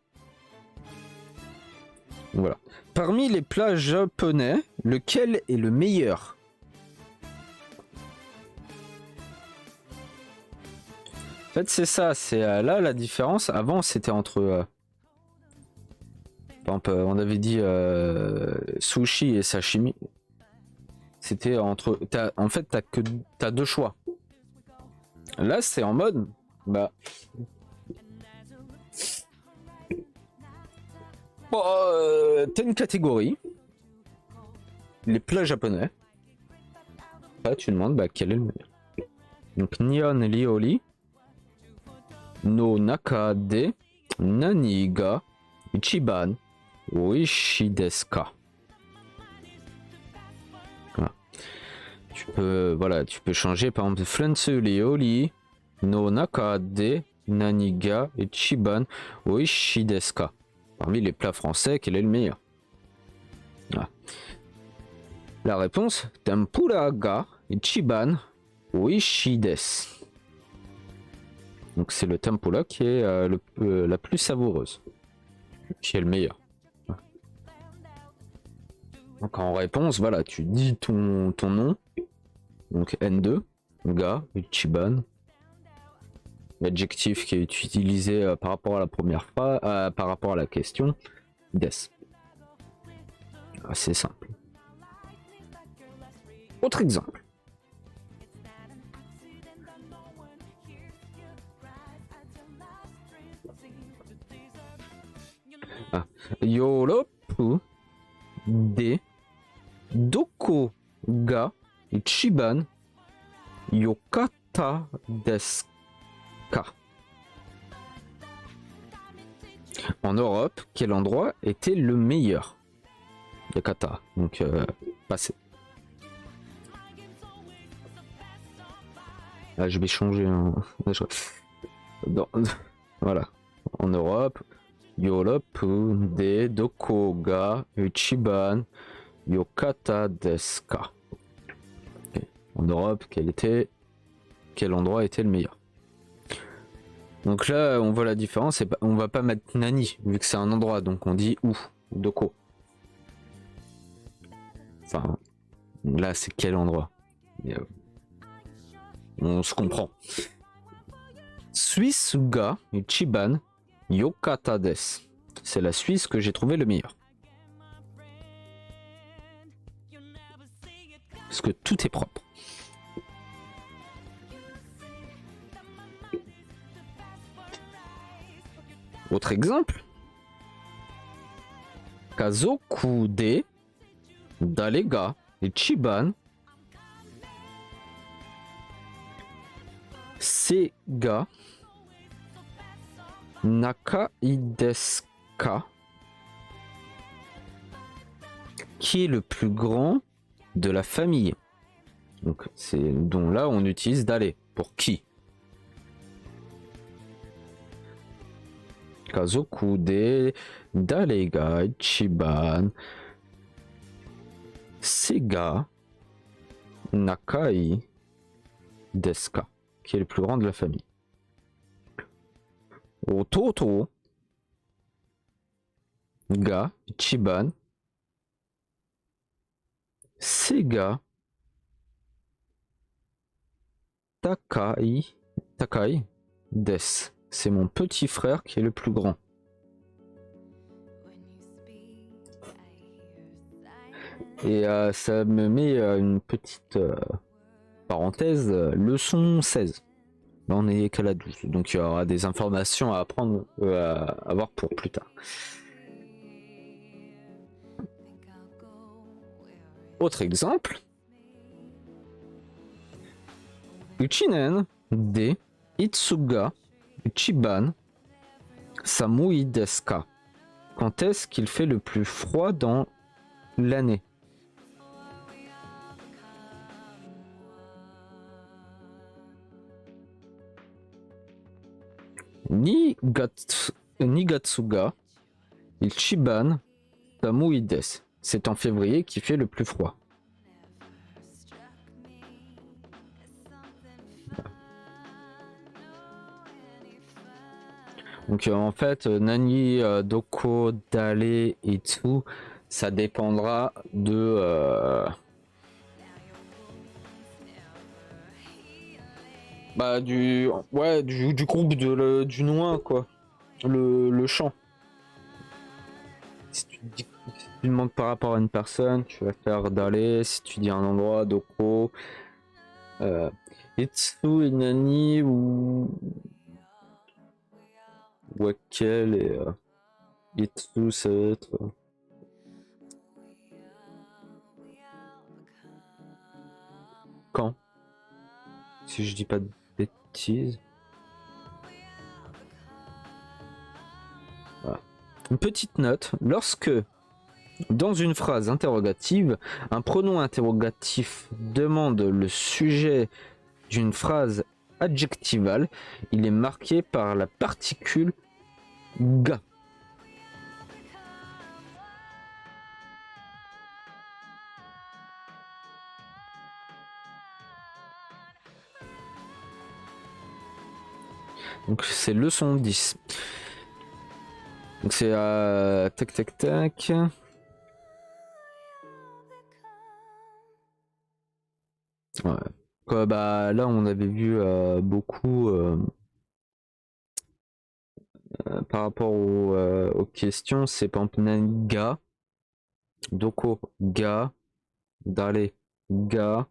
Voilà. Parmi les plats japonais, lequel est le meilleur? En fait, c'est ça. C'est là la différence. Avant, c'était entre. Par exemple, on avait dit sushi et sashimi. C'était entre. En fait, t'as deux choix. Là, c'est en mode. Bah. Bon, t'as une catégorie. Les plats japonais. Là, tu demandes quel est le meilleur. Donc, Nihon ryori no naka de nani ga ichiban oishi desu ka. Tu peux changer par exemple Frensu ryori no naka de nani ga ichiban oishi desu ka. Parmi les plats français, quel est le meilleur? Ah. La réponse, tempura ga ichiban oishi desu. Donc c'est le tempura qui est la plus savoureuse, qui est le meilleur. Donc en réponse, voilà, tu dis ton nom, donc N2, ga, ichiban, l'adjectif qui est utilisé par rapport à la première phrase, par rapport à la question, des. Assez simple. Autre exemple. Yoropu de doko ga ichiban yokata desu ka? En Europe, quel endroit était le meilleur? Yokata, donc passé. Ah, je vais changer. Voilà. En Europe, Yoropu de doko ga ichiban yokata desu ka? Okay. En Europe, quel endroit était le meilleur? Donc là, on voit la différence. On va pas mettre nani vu que c'est un endroit, donc on dit où, doko. Enfin, là, c'est quel endroit? Mais, on se comprend. Suisse ga ichiban yokata desu. C'est la Suisse que j'ai trouvé le meilleur. Parce que tout est propre. Autre exemple. Kazoku de dare ga ichiban sega nakai desu ka? Qui est le plus grand de la famille? Donc c'est dont là on utilise d'aller. Pour qui? Kazoku de dare ga ichiban sega nakai desu ka? Qui est le plus grand de la famille? Ototo ga ichiban sega takai desu. C'est mon petit frère qui est le plus grand. Et ça me met une petite parenthèse, leçon 16. Là on est qu'à la 12, donc il y aura des informations à apprendre, à voir pour plus tard. Autre exemple. Uchinen de Itsuga Ichiban samui desu ka? Quand est-ce qu'il fait le plus froid dans l'année? Nigatsuga Ichiban samui desu. C'est en février qui fait le plus froid. Donc en fait, nani, doko, dare, itsu, ça dépendra de du groupe du noin, quoi. Le chant. Si tu demandes par rapport à une personne, tu vas faire dare. Si tu dis un endroit, doko, itsu et nani ou Wakel et Itsu, ça va être. Quand? Si je dis pas de bêtises. Voilà. Une petite note. Lorsque, dans une phrase interrogative, un pronom interrogatif demande le sujet d'une phrase adjectivale, il est marqué par la particule ga. Donc c'est leçon 10. Donc c'est tac tac tac. Ouais. Quoi, bah là on avait vu beaucoup par rapport aux questions, c'est par exemple Nanga, Doko, Ga, Dale, Ga,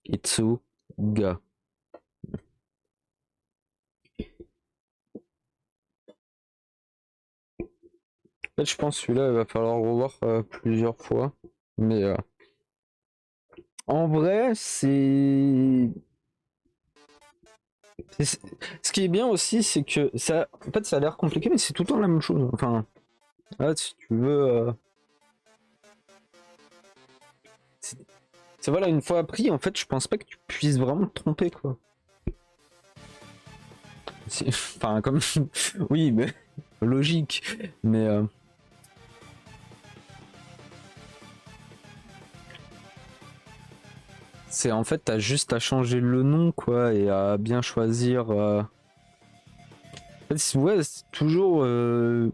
Itsu, Ga. En fait, je pense que celui-là, il va falloir le revoir plusieurs fois. Mais en vrai, ce qui est bien aussi, c'est que ça, en fait, ça a l'air compliqué, mais c'est tout le temps la même chose. Enfin, là, si tu veux, c'est voilà, une fois appris, en fait, je pense pas que tu puisses vraiment te tromper, quoi. Enfin, comme, oui, mais logique, mais c'est en fait, t'as juste à changer le nom, quoi, et à bien choisir. En fait, ouais, c'est toujours. Il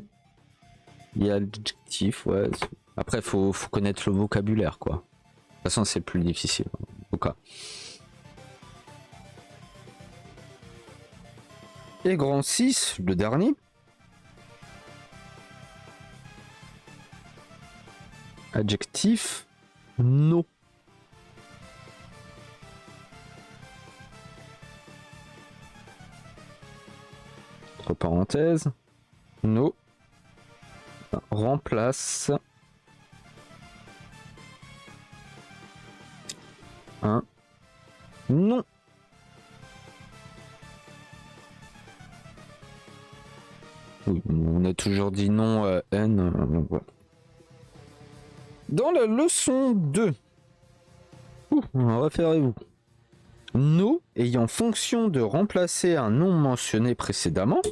y a l'adjectif, ouais. Après, faut connaître le vocabulaire, quoi. De toute façon, c'est plus difficile. En tout cas. Et grand 6, le dernier. Adjectif, no. Entre parenthèses, no. Remplace un nom. Oui, on a toujours dit non N. Voilà. Dans la leçon 2, référez-vous. No ayant fonction de remplacer un nom mentionné précédemment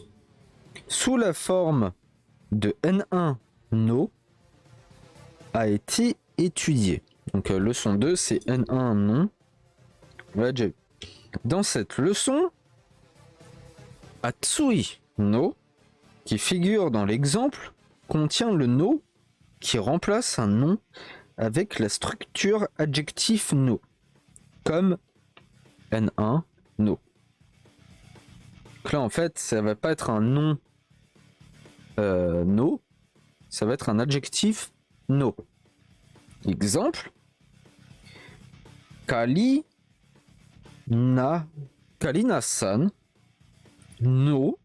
sous la forme de N1 no a été étudié. Donc leçon 2, c'est N1 non. On l'a déjà vu. Dans cette leçon, Atsui no, qui figure dans l'exemple, contient le no qui remplace un nom avec la structure adjectif no, comme N1 no. Donc là, en fait, ça va pas être un nom no, ça va être un adjectif no. Exemple, Kalina-san no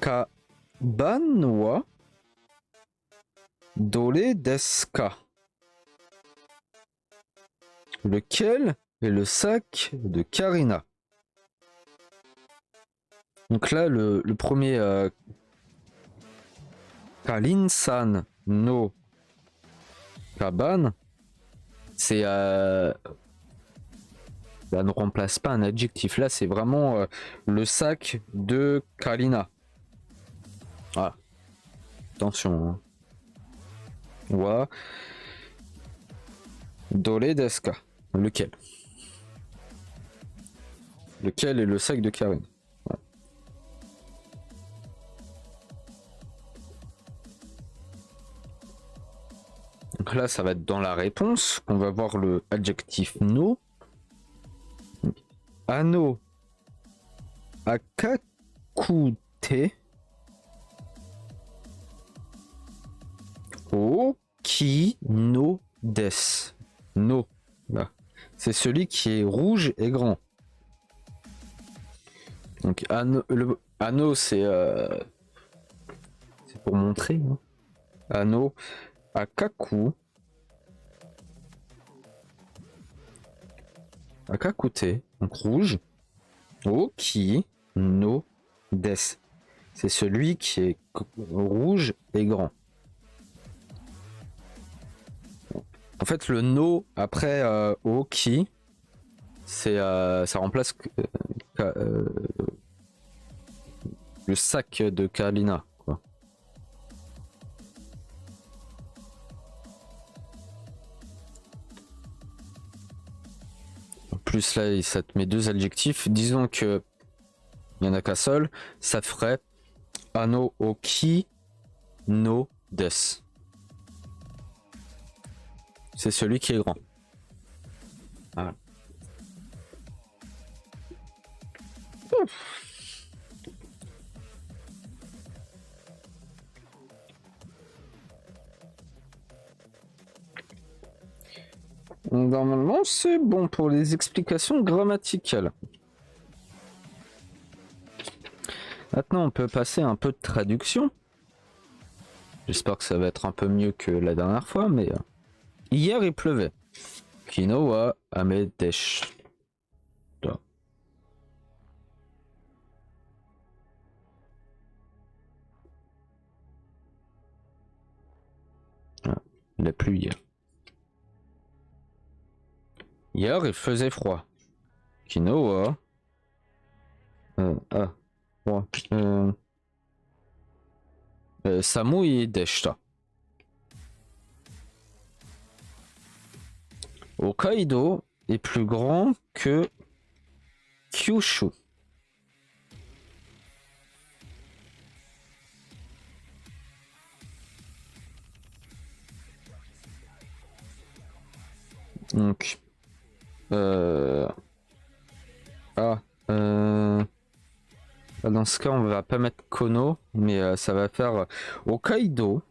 kaban wa dore desu ka? Lequel est le sac de Karina? Donc là, le premier Kalin-san no kaban, c'est ça ne remplace pas un adjectif. Là, c'est vraiment le sac de Karina. Ah, attention. Hein. Wa dore desu ka? Lequel? Lequel est le sac de Karina? Ouais. Donc là, ça va être dans la réponse. On va voir le adjectif no. Ano akakute oki no des. No. Là. C'est celui qui est rouge et grand. Donc ano c'est pour montrer. Hein. Ano akaku akakute, donc rouge. Oki no des. C'est celui qui est rouge et grand. En fait, le no après oki, c'est ça remplace le sac de Kalina. Quoi. plus là, ça te met 2 adjectifs. Disons que il n'y en a qu'un seul. Ça ferait Ano Oki no Des. C'est celui qui est grand. Voilà. Normalement, c'est bon pour les explications grammaticales. Maintenant, on peut passer un peu de traduction. J'espère que ça va être un peu mieux que la dernière fois, mais hier il pleuvait. Kino wa ame deshita. Ah, il a plu hier. Hier, il faisait froid. Kino wa froid. Samui deshita. Hokkaido est plus grand que Kyushu. Donc, dans ce cas, on va pas mettre Kono, mais ça va faire Hokkaido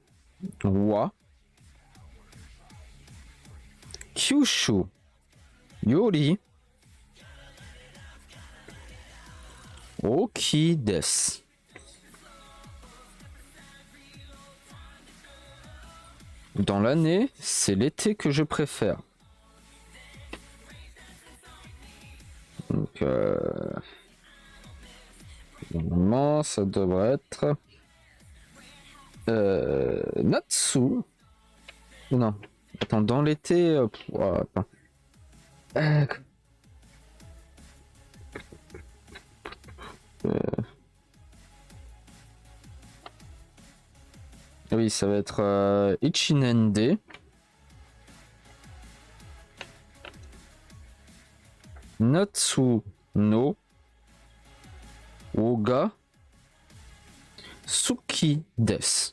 wa Kyushu yori oki desu. Dans l'année, c'est l'été que je préfère. Donc, normalement, ça devrait être Natsu. Non, attends, dans l'été. Attends. Oui, ça va être Ichinende. Natsu no Oga Suki desu.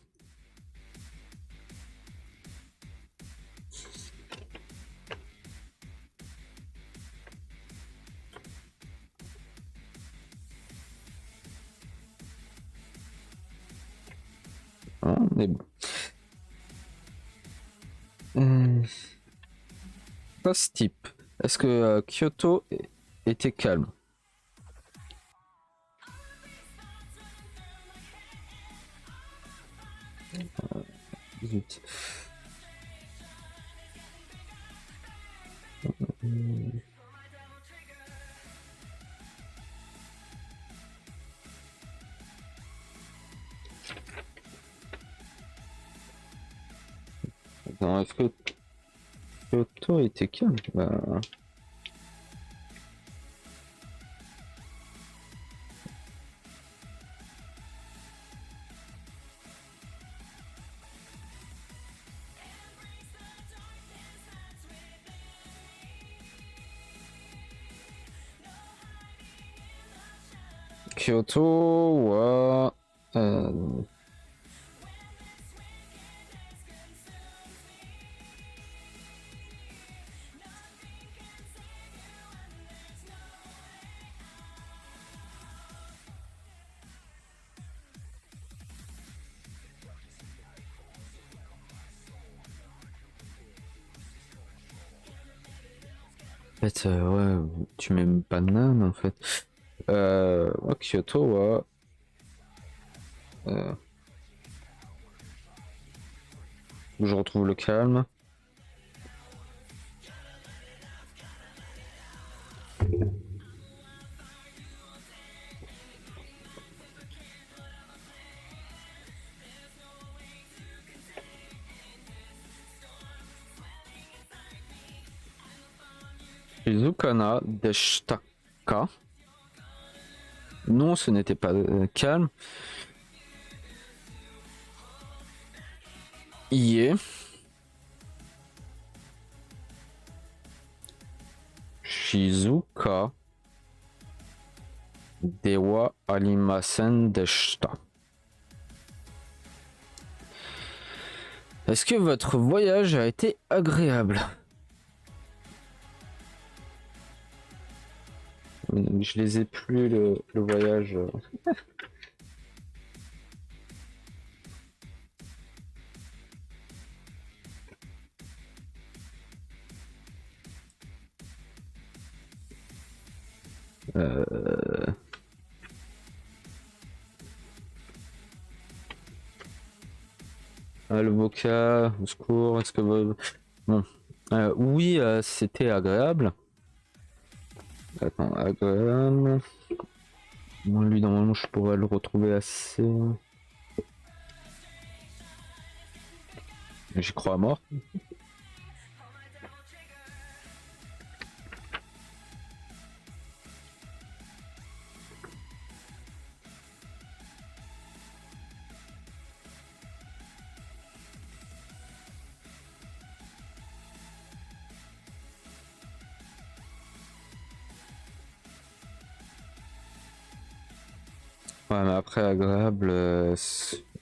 On est bon. Post type. Est-ce que Kyoto était calme? Zut. Attends, est-ce que Kyoto était calme? Kyoto wa en fait, ouais, tu mets pas de nan en fait. Kyoto wa je retrouve le calme. Shizukana deshita ka? Non, ce n'était pas calme. Ie. Shizuka Dewa Arimasen deshita. Est-ce que votre voyage a été agréable? Je les ai plus le voyage. Le vodka, au secours, est-ce que bon. Oui, c'était agréable. Attends, agréable. Bon, lui, normalement, je pourrais le retrouver assez. J'y crois à mort. Ouais, mais après, agréable.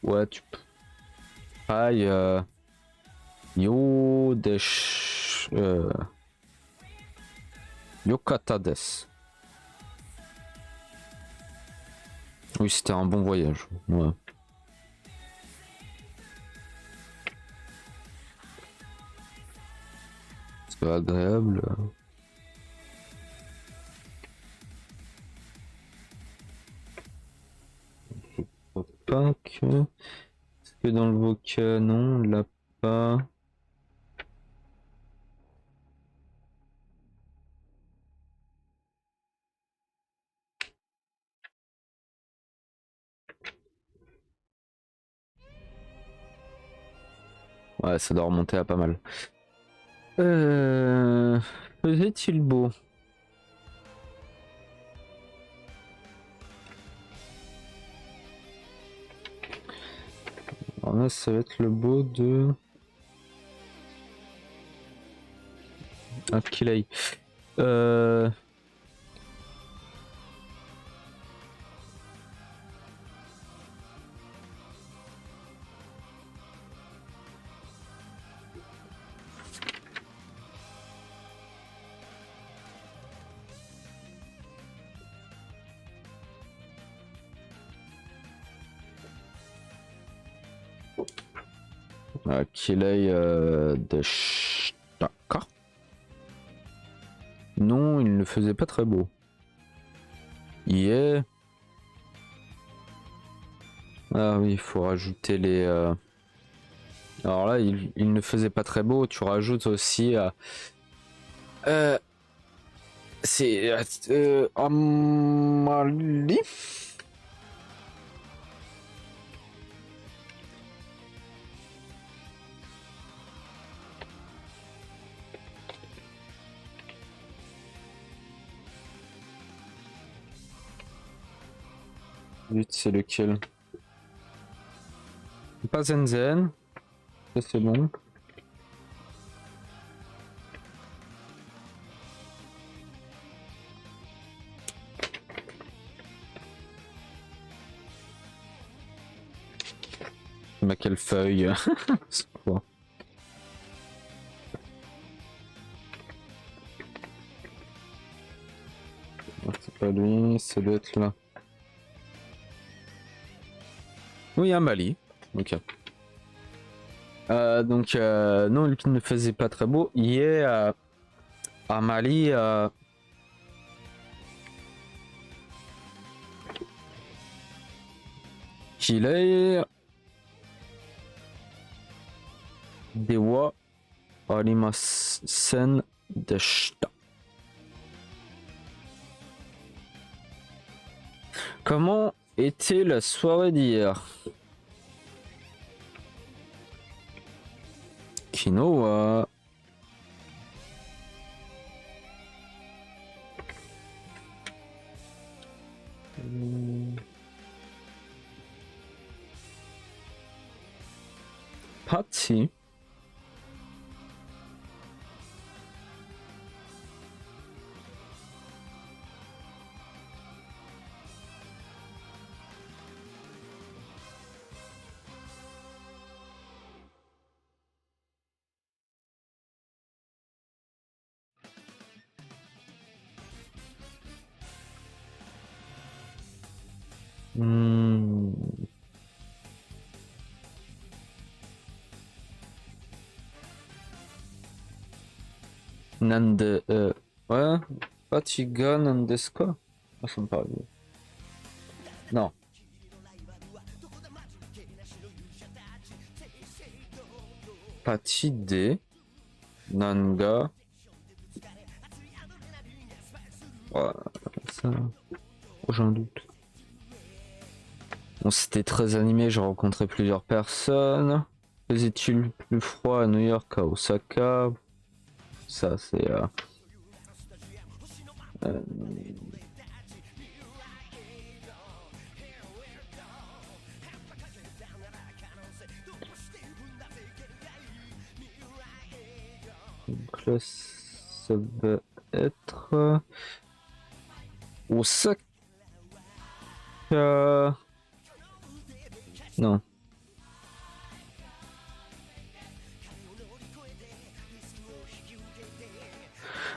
Ouais, tu peux. Aïe. Yo desh. Yokata des. Oui, c'était un bon voyage. Ouais. C'est agréable. Pas que. Est-ce que dans le vocal, non, on l'a pas. Ouais, ça doit remonter à pas mal. Faisait-il beau? Alors là, ça va être le beau de. Akilei. Euh... Akilei de Shtaka. Non, il ne faisait pas très beau. Yeah. Ah oui, il faut rajouter les. Alors là, il ne faisait pas très beau. Tu rajoutes aussi. C'est. Amali. 8, c'est lequel? Pas Zenzen. Ça, c'est bon. Mais quelle feuille? C'est quoi? C'est pas lui, ça doit être là. Oui, un Mali. Ok. Donc, non, il ne faisait pas très beau. Hier, à Mali, qu'il est. Dewa Arimasen deshita. Comment était la soirée d'hier? Kinoa. Parti. Hmm. Nande... ouais, Fatiga Nandeska? Ah, ça me paraît bien. Non. Patide Nanga. Ouais, ça... oh, j'en doute. Bon, c'était très animé, j'ai rencontré plusieurs personnes. Faisait-il plus froid à New York qu'à Osaka? Ça, c'est... euh, donc là, ça va être... Osaka... Non.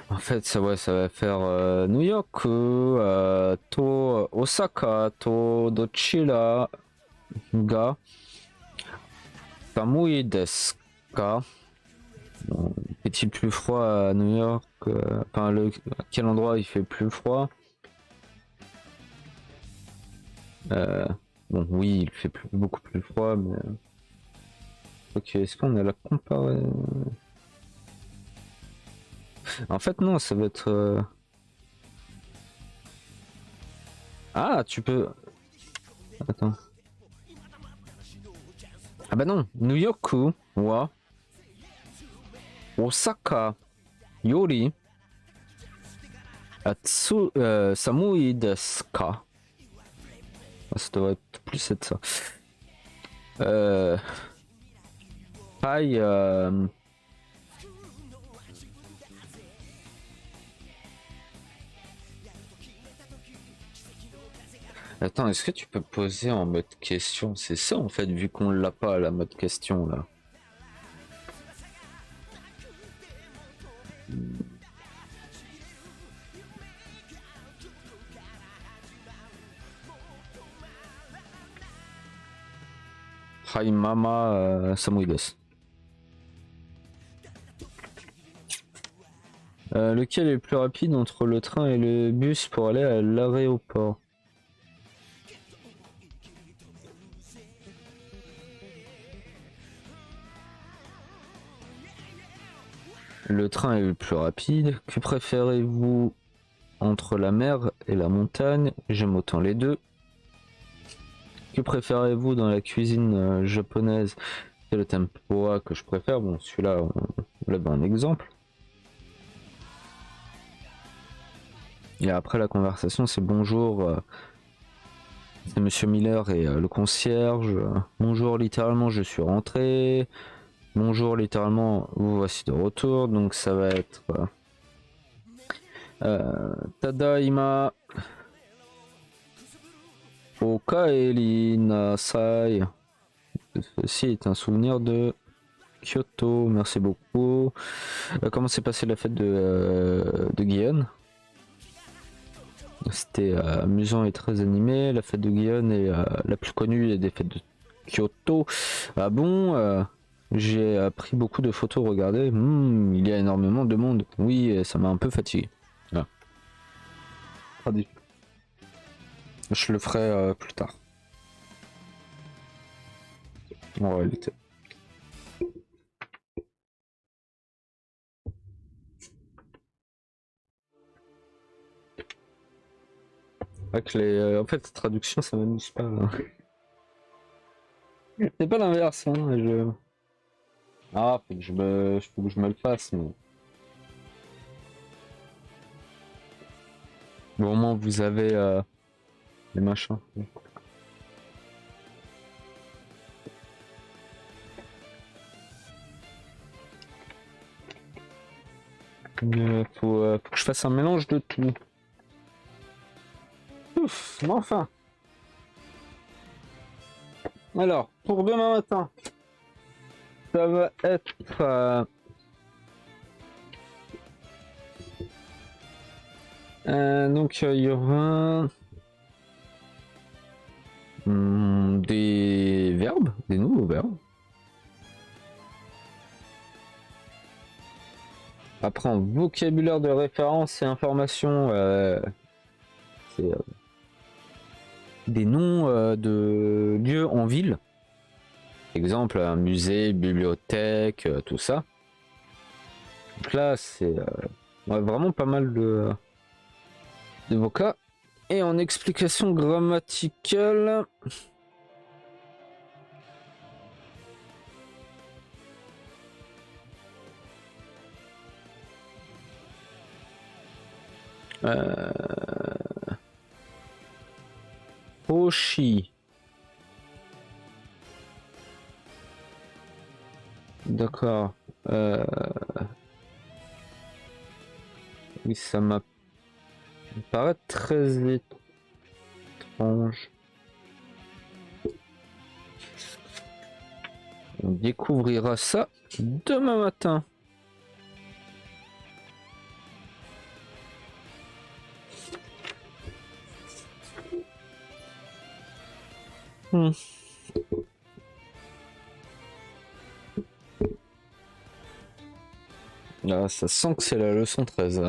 En fait, ça, ouais, ça va faire New York, Osaka, Dochila, ga, Samui desu ka? Bon, fait-il plus froid à New York? Enfin, à quel endroit il fait plus froid? Euh, bon, oui, il fait beaucoup plus froid, mais... ok, est-ce qu'on a la comparaison? En fait, non, ça va être... ah, tu peux... attends. Ah bah non, New York wa Osaka yori samui desu ka? Ah, ça devrait être plus être ça. Euh... Paille... Attends, est-ce que tu peux poser en mode question? C'est ça en fait, vu qu'on l'a pas la mode question là. Hi mama samui desu. Lequel est le plus rapide entre le train et le bus pour aller à l'aéroport? Le train est le plus rapide. Que préférez-vous entre la mer et la montagne? J'aime autant les deux. Que préférez-vous dans la cuisine japonaise? C'est le tempura que je préfère. Bon, celui-là, on l'avait un exemple. Et après la conversation, c'est bonjour. C'est Monsieur Miller et le concierge. Bonjour, littéralement, je suis rentré. Bonjour, littéralement, vous voici de retour. Donc ça va être Tadaima Okaeri Nasai. Ceci est un souvenir de Kyoto. Merci beaucoup. Comment s'est passée la fête de Guyane? C'était amusant et très animé. La fête de Guyane est la plus connue des fêtes de Kyoto. Ah bon j'ai pris beaucoup de photos, regardez. Il y a énormément de monde. Oui, ça m'a un peu fatigué. Ah. Je le ferai plus tard. En réalité. Avec en fait, traduction, ça m'amuse pas. C'est pas l'inverse, hein. Ah, faut que je me le fasse, mais... Bon, au moins, vous avez les machins. Faut que je fasse un mélange de tout. Ouf, mais enfin. Alors, pour demain matin, ça va être... donc, il y aura... Des verbes, des nouveaux verbes. Après, en vocabulaire de référence et information, c'est des noms de lieux en ville. Exemple, un musée, bibliothèque, tout ça. Donc là, c'est vraiment pas mal de vocats. Et en explication grammaticale, Hoshi. D'accord. Oui, ça m'a paraît très étrange. On découvrira ça demain matin. Ah, ça sent que c'est la leçon 13.